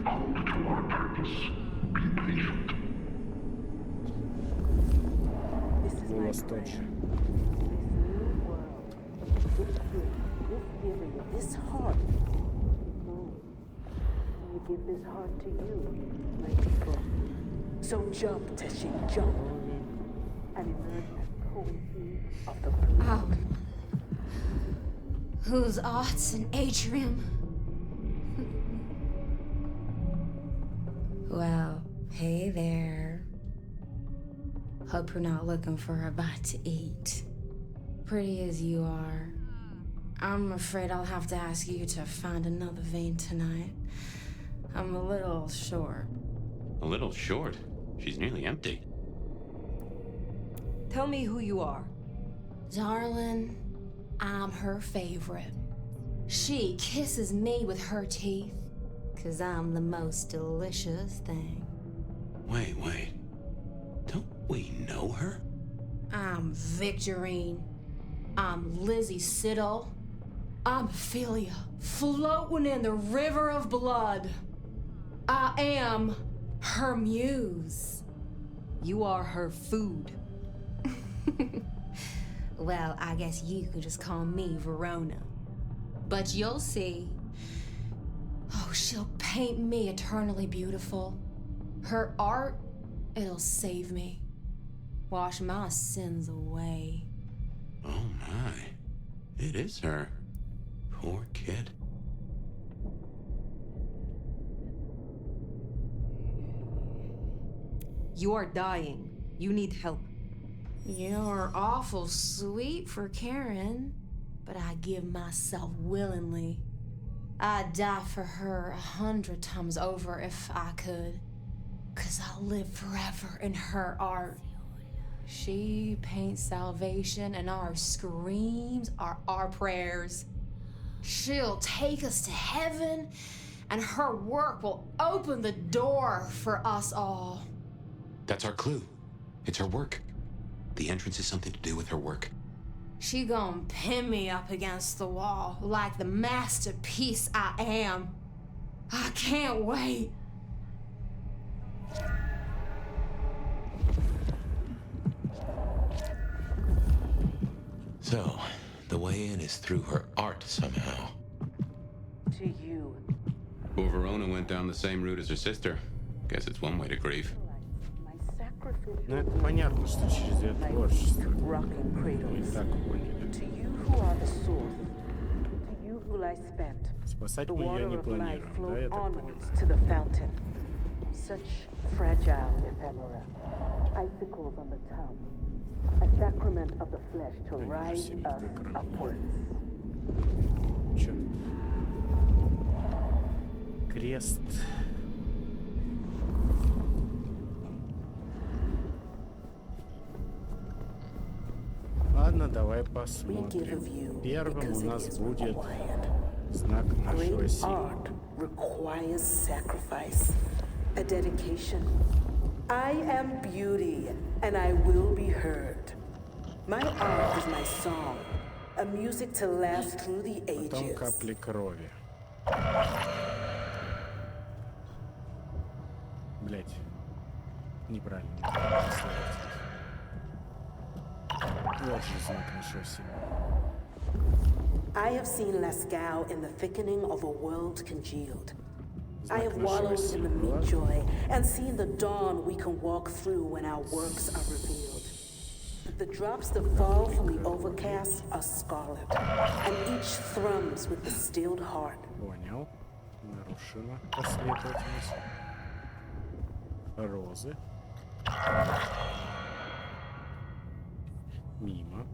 Hold to our purpose. Be patient. Голос тот же. This heart. I give this heart to you, my people. So jump, Teshin, jump. And emerge as poetry of the blood. Oh. Whose arts and atrium? Well, hey there. Hope you're not looking for a bite to eat. Pretty as you are, I'm afraid I'll have to ask you to find another vein tonight. I'm a little short. A little short. She's nearly empty. Tell me who you are. Darling, I'm her favorite. She kisses me with her teeth, 'cause I'm the most delicious thing. Wait. Don't we know her? I'm Victorine. I'm Lizzie Siddle. I'm Ophelia, floating in the river of blood. I am her muse. You are her food. Well, I guess you could just call me Verona. But you'll see. Oh, she'll paint me eternally beautiful. Her art, it'll save me. Wash my sins away. Oh my. It is her. Poor kid. You are dying. You need help. You're awful sweet for Karen, but I give myself willingly. I'd die for her 100 times over if I could, 'cause I live forever in her art. She paints salvation, and our screams are our prayers. She'll take us to heaven, and her work will open the door for us all. That's our clue. It's her work. The entrance is something to do with her work. She gon' pin me up against the wall like the masterpiece I am. I can't wait. So, the way in is through her art somehow. To you. Poor Verona went down the same route as her sister. Guess it's one way to grieve. Ну, это понятно, что через ее творчество. Rocking Мы и cradles. так поняли. To you who are the source. To you who lie spent. Спасать The мы ее water не of life планируем, да, flowed я так понял? onwards to the fountain. Such fragile ephemera. Icicles on the tongue. A sacrament of the flesh to rise us upwards. Чё? Крест. Ладно, давай посмотрим. Первым у нас будет знак нашего Great силы. art requires sacrifice, a dedication. I am beauty, and I will be heard. My art is my song, a music to last through the Потом ages. капли крови. Блять. Неправильно. Вот же знак нашего силы. I have seen Lascaux in the thickening of a world congealed. I have Знак нашего wallowed in the силы. meat joy and seen the dawn we can walk through when our works are revealed. The drops that fall from the overcast are scarlet, and each thrums with the stilled heart. Понял. Нарушена последовательность. Розы. Мимо.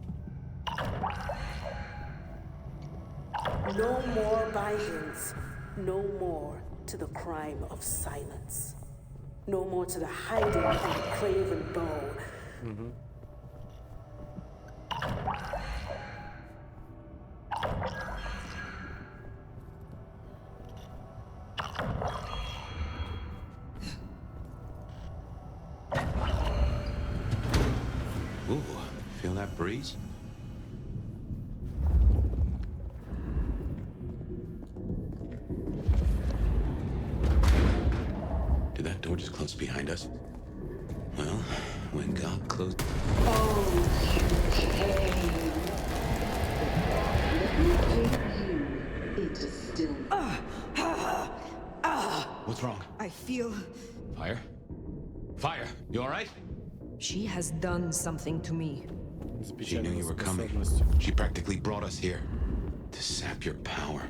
No more by-ins, no more to the crime of silence. No more to the hiding and the craven bow. Ooh, feel that breeze? Did that door just close behind us? Well, when God closed... What's wrong? I feel Fire? Fire, you all right? she has done something to me. She knew you were coming. She practically brought us here to sap your power.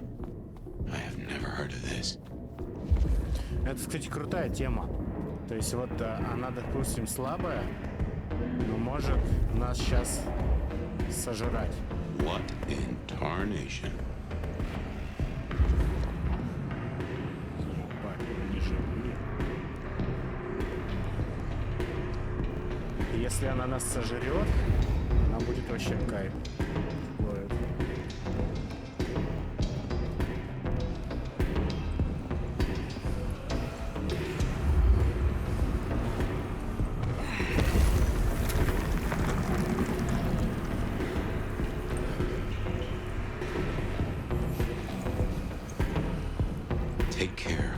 I have never heard of this. Это, кстати, крутая тема. То есть вот она, допустим, слабая, но может нас сейчас сожрать. What in tarnation? И если она нас сожрет, нам будет вообще кайф. Вот. Take care.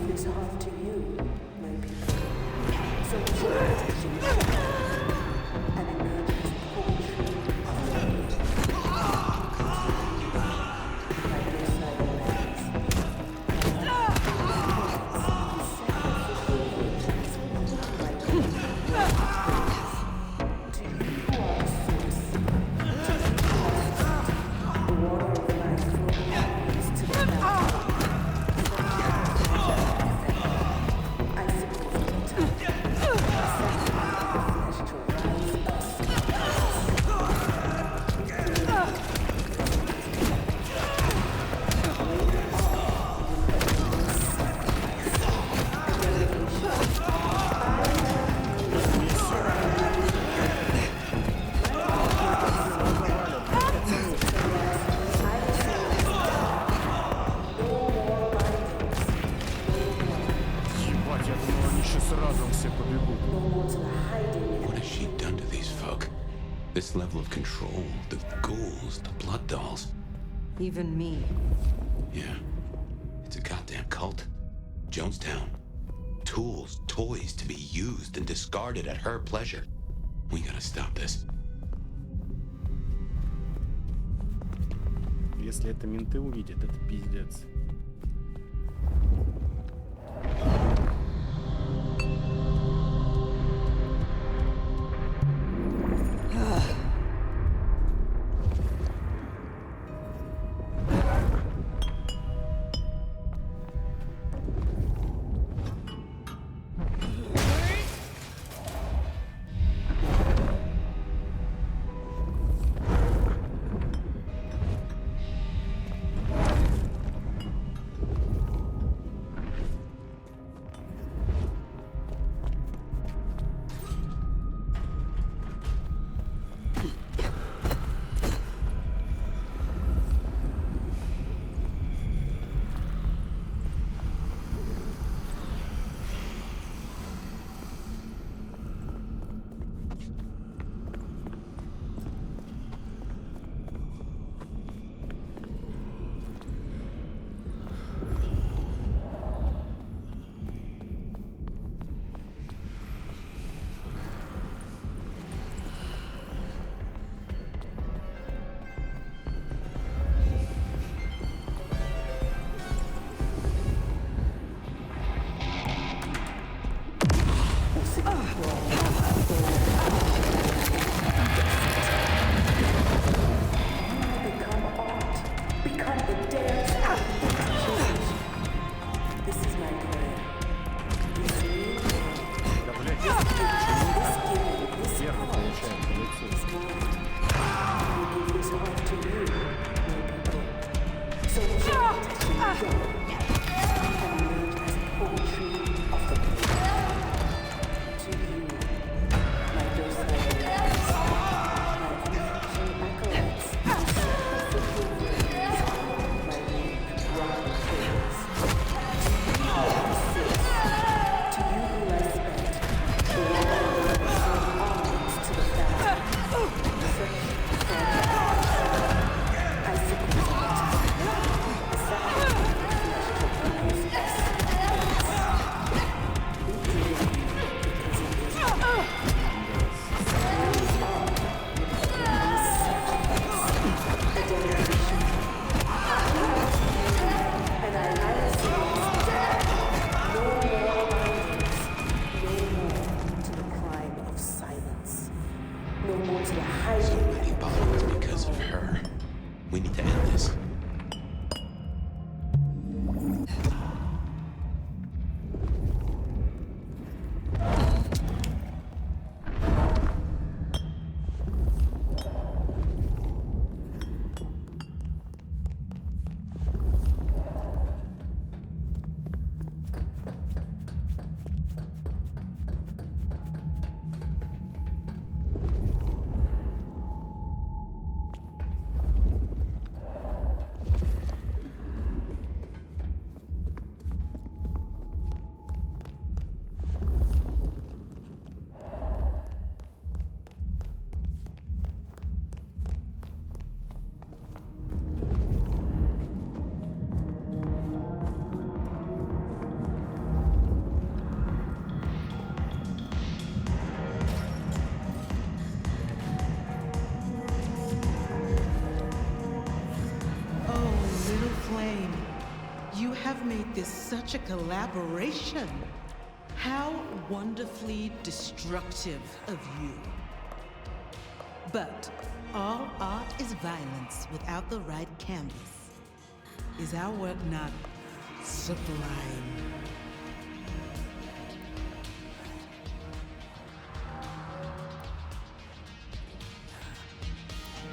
This heart to you, my people. So protection and emergence poetry of the world. Like your side lands. Ебать, я думал, они сейчас разом все побегут. What has she done to these folk? This level of control, the ghouls, the blood dolls. Even me. Yeah, it's a goddamn cult. Jonestown. Tools, toys to be used and discarded at her pleasure. We gotta stop this. Если это менты увидят, это пиздец. Become art. Become the dance of change. This is my prayer. This new world. This giving, this heart is mine. He will give his heart to you, my people. So chant to God and live as poetry of the people. To you, my docile lambs, my unflinching acolytes, my sacrificial virgins, my weak, rotten kings. To you who persist, to you who I spent, the one who will send onwards to the fountain. Fresh, fragile, icicles on the top, a sacrifice of flesh to produce essence. We do it because it is right. Raise up, release sacrifice, a dedication. And I rise no more bindings, no more to the crime of silence, no more to the hiding. Many bonds because of her. We need to end this. You have made this such a collaboration. How wonderfully destructive of you. But all art is violence without the right canvas. Is our work not sublime?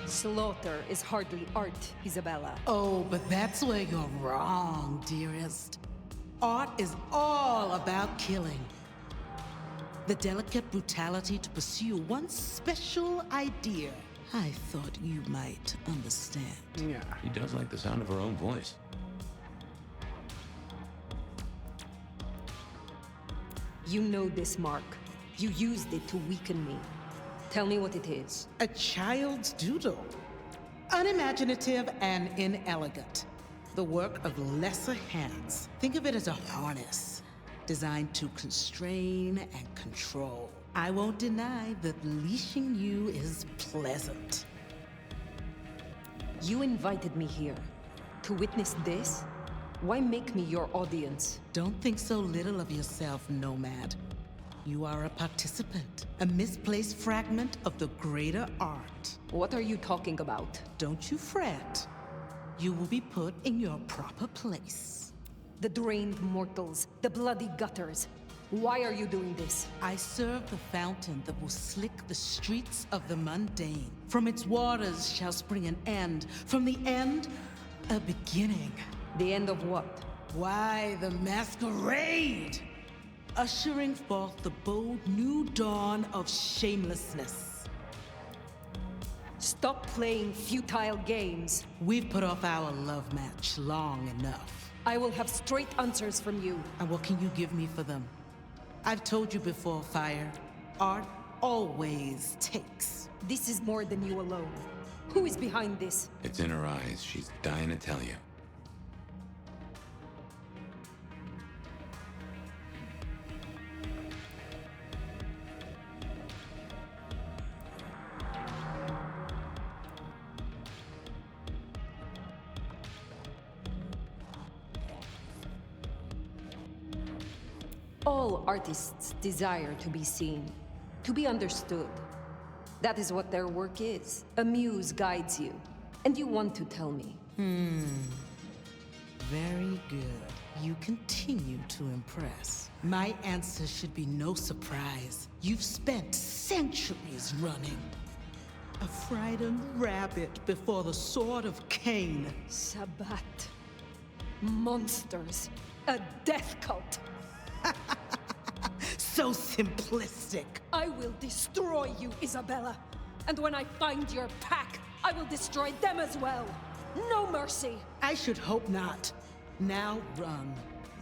Slaughter is hardly art, Isabella. Oh, but that's where you're wrong, dearest. Art is all about killing. The delicate brutality to pursue one special idea. I thought you might understand. Yeah. She does like the sound of her own voice. You know this mark. You used it to weaken me. Tell me what it is. A child's doodle. Unimaginative and inelegant. The work of lesser hands. Think of it as a harness designed to constrain and control. I won't deny that leashing you is pleasant. You invited me here to witness this? Why make me your audience? Don't think so little of yourself, Nomad. You are a participant, a misplaced fragment of the greater art. What are you talking about? Don't you fret. You will be put in your proper place. The drained mortals, the bloody gutters. Why are you doing this? I serve the fountain that will slick the streets of the mundane. From its waters shall spring an end. From the end, a beginning. The end of what? Why, the Masquerade! Ushering forth the bold new dawn of shamelessness. Stop playing futile games. We've put off our love match long enough. I will have straight answers from you. And what can you give me for them? I've told you before, Fire. Art always takes. This is more than you alone. Who is behind this? It's in her eyes. She's dying to tell you. All artists desire to be seen, to be understood. That is what their work is. A muse guides you, and you want to tell me. Very good. You continue to impress. My answer should be no surprise. You've spent centuries running. A frightened rabbit before the sword of Cain. Sabbat. Monsters. A death cult. So simplistic. I will destroy you, Isabella. And when I find your pack, I will destroy them as well. No mercy. I should hope not. Now run,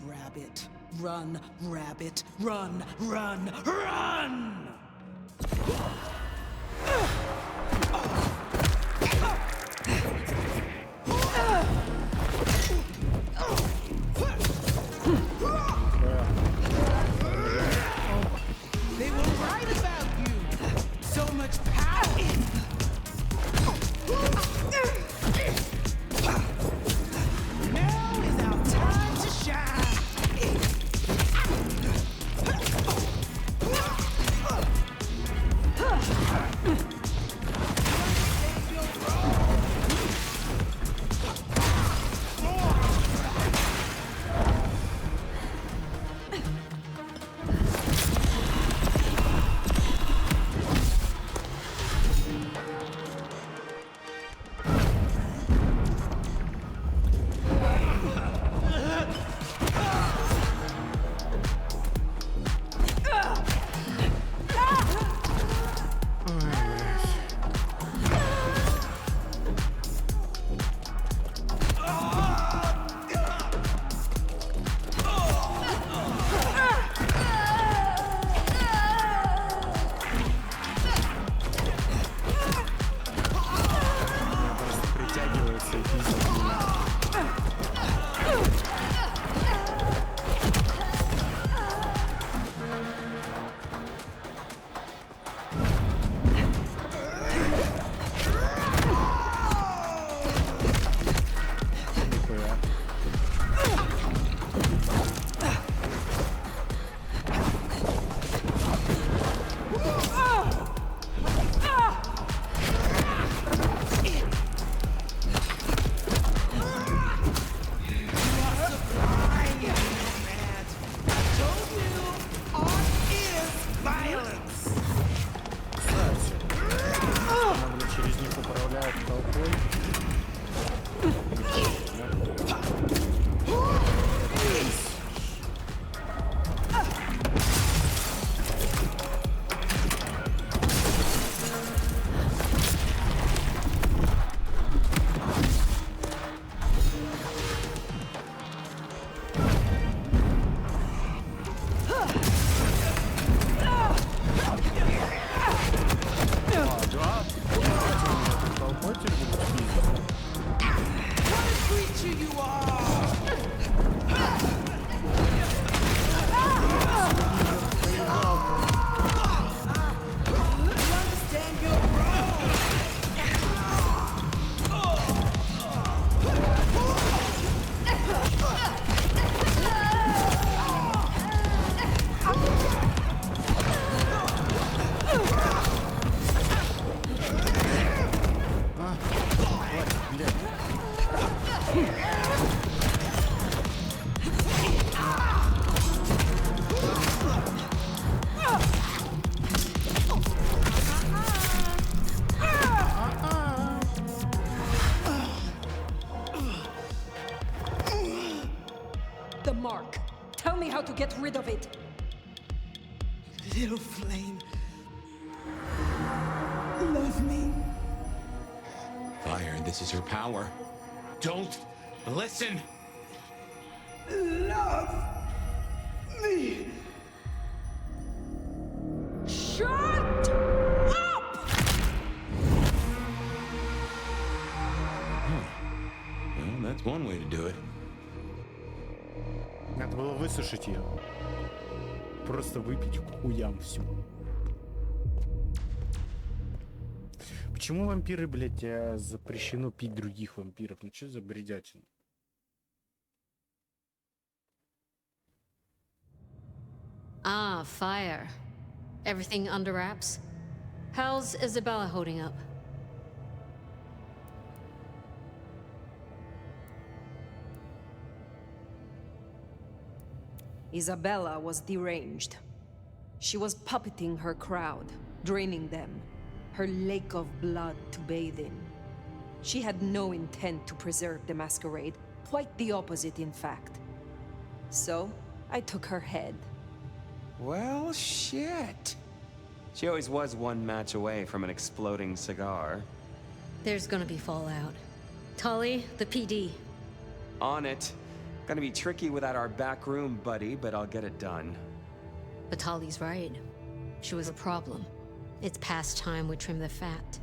rabbit. Run, rabbit. Run, run, run! They were right about you. So much power. Now is our time to shine. The mark. Tell me how to get rid of it. Little flame. Love me. Fire, this is her power. Don't listen! Love me. Shut up! Well, that's one way to do it. Надо было высушить ее. Просто выпить к хуям всю. Почему вампиры, блядь, запрещено пить других вампиров? Ну что за бредятина? Ah, fire. Everything under wraps? How's Isabella holding up? Isabella was deranged. She was puppeting her crowd, draining them, her lake of blood to bathe in. She had no intent to preserve the Masquerade, quite the opposite, in fact. So, I took her head. Well, shit. She always was one match away from an exploding cigar. There's gonna be fallout. Tully, the PD. On it. Gonna be tricky without our back room buddy, but I'll get it done. But Tully's right. She was a problem. It's past time we trim the fat.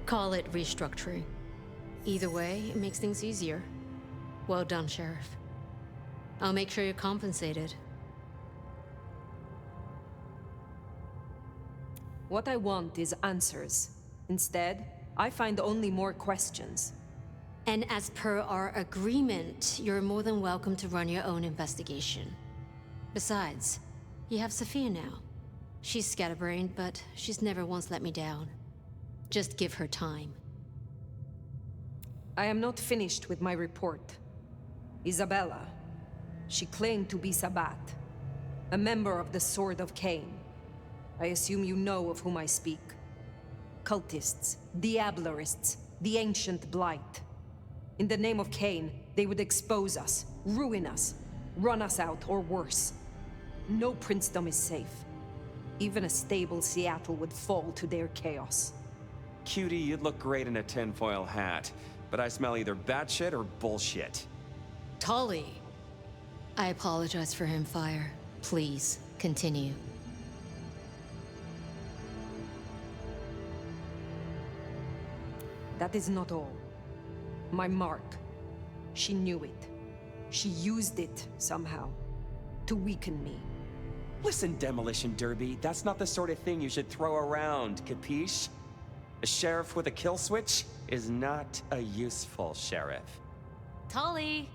Call it restructuring. Either way, it makes things easier. Well done, Sheriff. I'll make sure you're compensated. What I want is answers. Instead, I find only more questions. And as per our agreement, you're more than welcome to run your own investigation. Besides, you have Sophia now. She's scatterbrained, but she's never once let me down. Just give her time. I am not finished with my report. Isabella. She claimed to be Sabbat, a member of the Sword of Cain. I assume you know of whom I speak. Cultists, Diablerists, the Ancient Blight. In the name of Cain, they would expose us, ruin us, run us out, or worse. No princedom is safe. Even a stable Seattle would fall to their chaos. Cutie, you'd look great in a tinfoil hat, but I smell either batshit or bullshit. Tully! I apologize for him, Fire. Please, continue. That is not all. My mark. She knew it. She used it, somehow, to weaken me. Listen, Demolition Derby, that's not the sort of thing you should throw around, capiche? A sheriff with a kill switch is not a useful sheriff. Tully!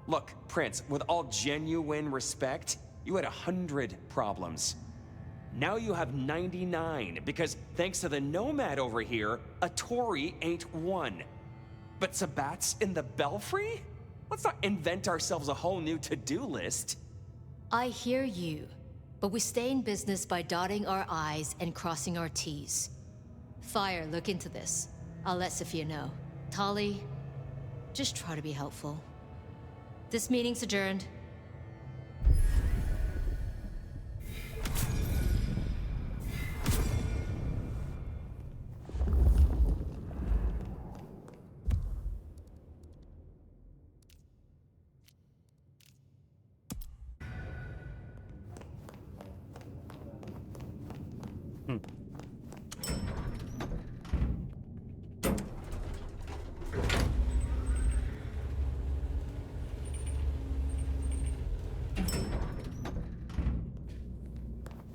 Look, Prince, with all genuine respect, you had 100 problems. Now you have 99, because thanks to the Nomad over here, a Tory ain't one. But Sabbat's in the Belfry? Let's not invent ourselves a whole new to-do list. I hear you, but we stay in business by dotting our I's and crossing our T's. Fire, look into this. I'll let Sophia know. Tully, just try to be helpful. This meeting's adjourned.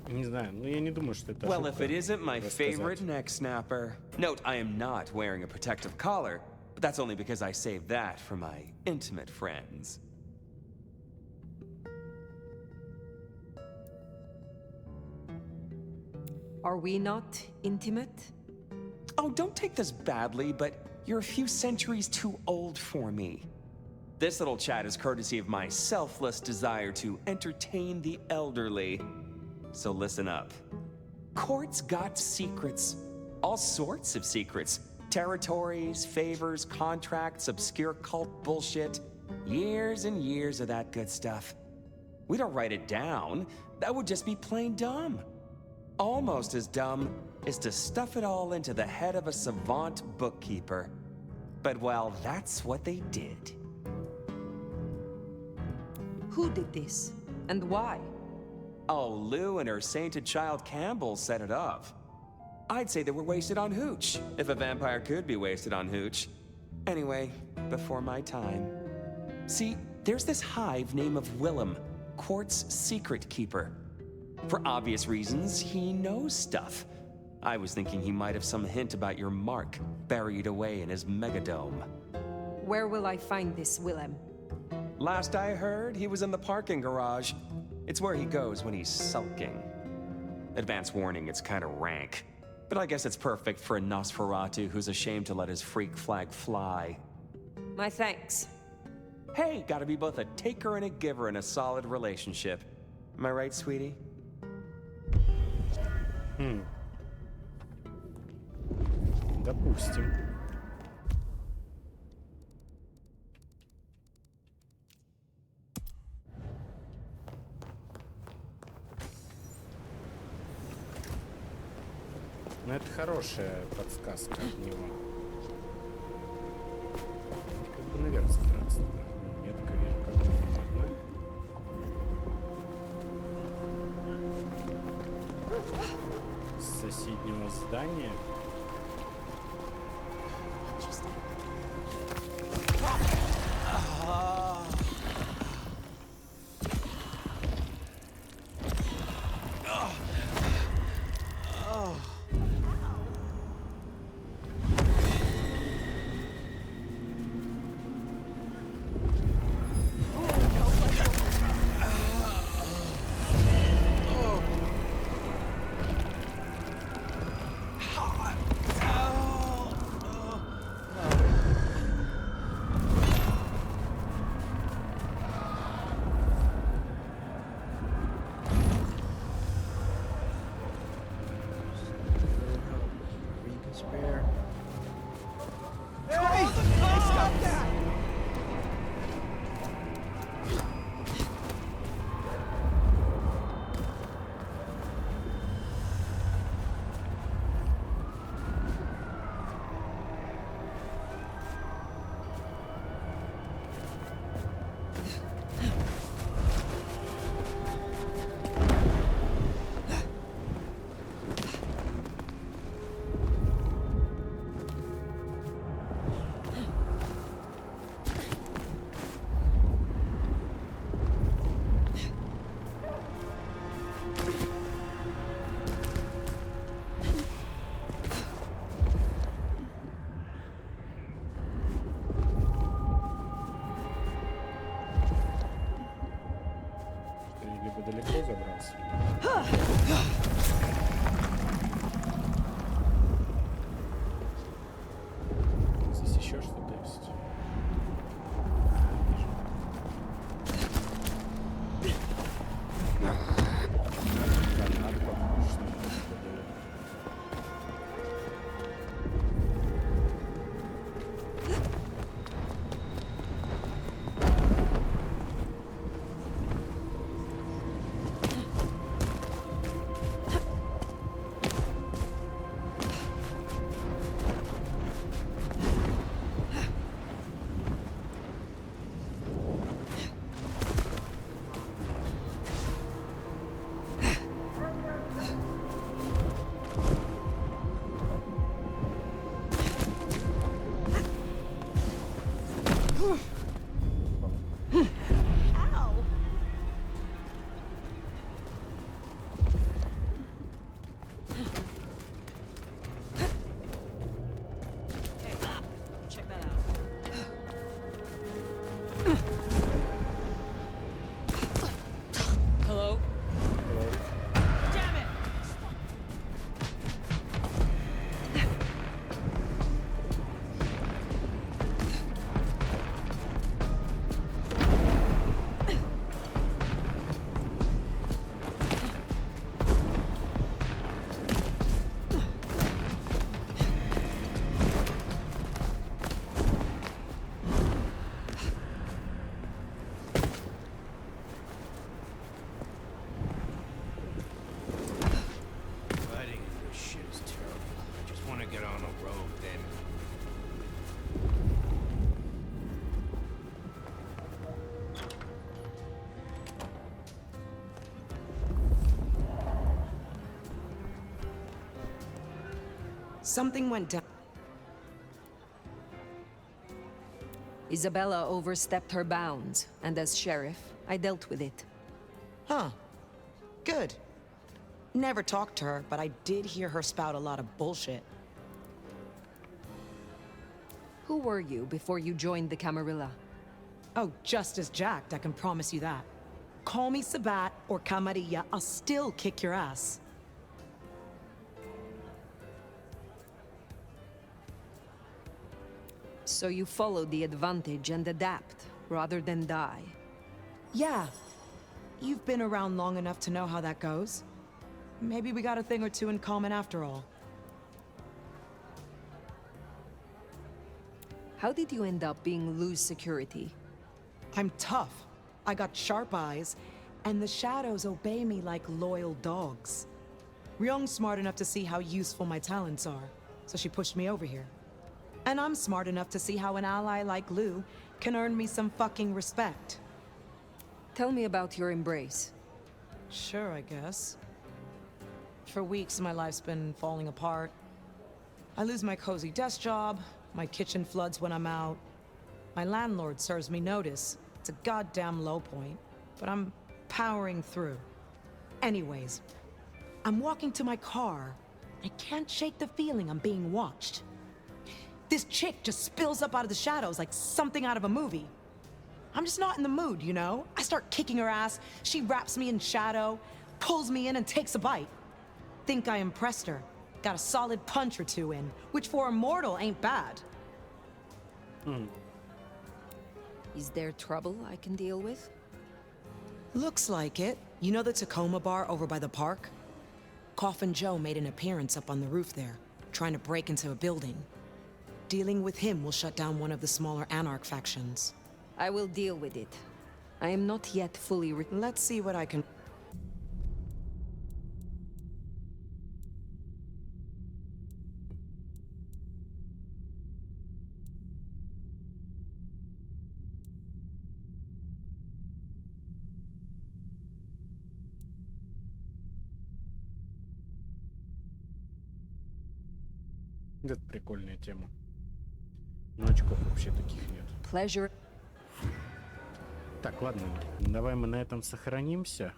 Не знаю, но я не думаю, что это Well, ошибка if it isn't my рассказать. favorite neck snapper. Note, I am not wearing a protective collar, but that's only because I saved that for my intimate friends. Are we not intimate? Oh, don't take this badly, but you're a few centuries too old for me. This little chat is courtesy of my selfless desire to entertain the elderly. So listen up. Court's got secrets. All sorts of secrets. Territories, favors, contracts, obscure cult bullshit. Years and years of that good stuff. We don't write it down. That would just be plain dumb. Almost as dumb is to stuff it all into the head of a savant bookkeeper. But well, that's what they did. Who did this? And why? Oh, Lou and her sainted child Campbell set it up. I'd say they were wasted on hooch, if a vampire could be wasted on hooch. Anyway, before my time. See, there's this hive named of Willem, Quart's secret keeper. For obvious reasons, he knows stuff. I was thinking he might have some hint about your mark, buried away in his megadome. Where will I find this Willem? Last I heard, he was in the parking garage. It's where he goes when he's sulking. Advance warning, it's kind of rank. But I guess it's perfect for a Nosferatu who's ashamed to let his freak flag fly. My thanks. Hey, gotta be both a taker and a giver in a solid relationship. Am I right, sweetie? Допустим. Но это хорошая подсказка от него. Как бы наверх забраться. Метка вижу, как одна. С соседнего здания. Либо далеко забрался. Здесь еще что-то есть. Something went down. Isabella overstepped her bounds, and as sheriff, I dealt with it. Huh. Good. Never talked to her, but I did hear her spout a lot of bullshit. Who were you before you joined the Camarilla? Oh, just as jacked, I can promise you that. Call me Sabat or Camarilla, I'll still kick your ass. So you follow the advantage and adapt, rather than die. Yeah. You've been around long enough to know how that goes. Maybe we got a thing or two in common after all. How did you end up being loose security? I'm tough. I got sharp eyes, and the shadows obey me like loyal dogs. Ryung's smart enough to see how useful my talents are, so she pushed me over here. And I'm smart enough to see how an ally like Lou can earn me some fucking respect. Tell me about your embrace. Sure, I guess. For weeks, my life's been falling apart. I lose my cozy desk job, my kitchen floods when I'm out. My landlord serves me notice. It's a goddamn low point, but I'm powering through. Anyways, I'm walking to my car. I can't shake the feeling I'm being watched. This chick just spills up out of the shadows like something out of a movie. I'm just not in the mood, you know? I start kicking her ass, she wraps me in shadow, pulls me in and takes a bite. Think I impressed her. Got a solid punch or two in, which for a mortal ain't bad. Is there trouble I can deal with? Looks like it. You know the Tacoma bar over by the park? Coffin Joe made an appearance up on the roof there, trying to break into a building. Dealing with him will shut down one of the smaller Anarch factions. I will deal with it. I am not yet fully Let's see what I can... Это прикольная тема. Но очков вообще таких нет. Pleasure. Так, ладно, давай мы на этом сохранимся.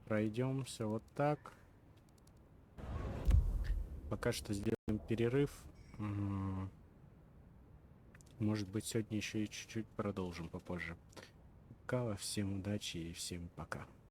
Пройдемся вот так. Пока что сделаем перерыв. Может быть, сегодня еще и чуть-чуть продолжим попозже. Пока, всем удачи и всем пока.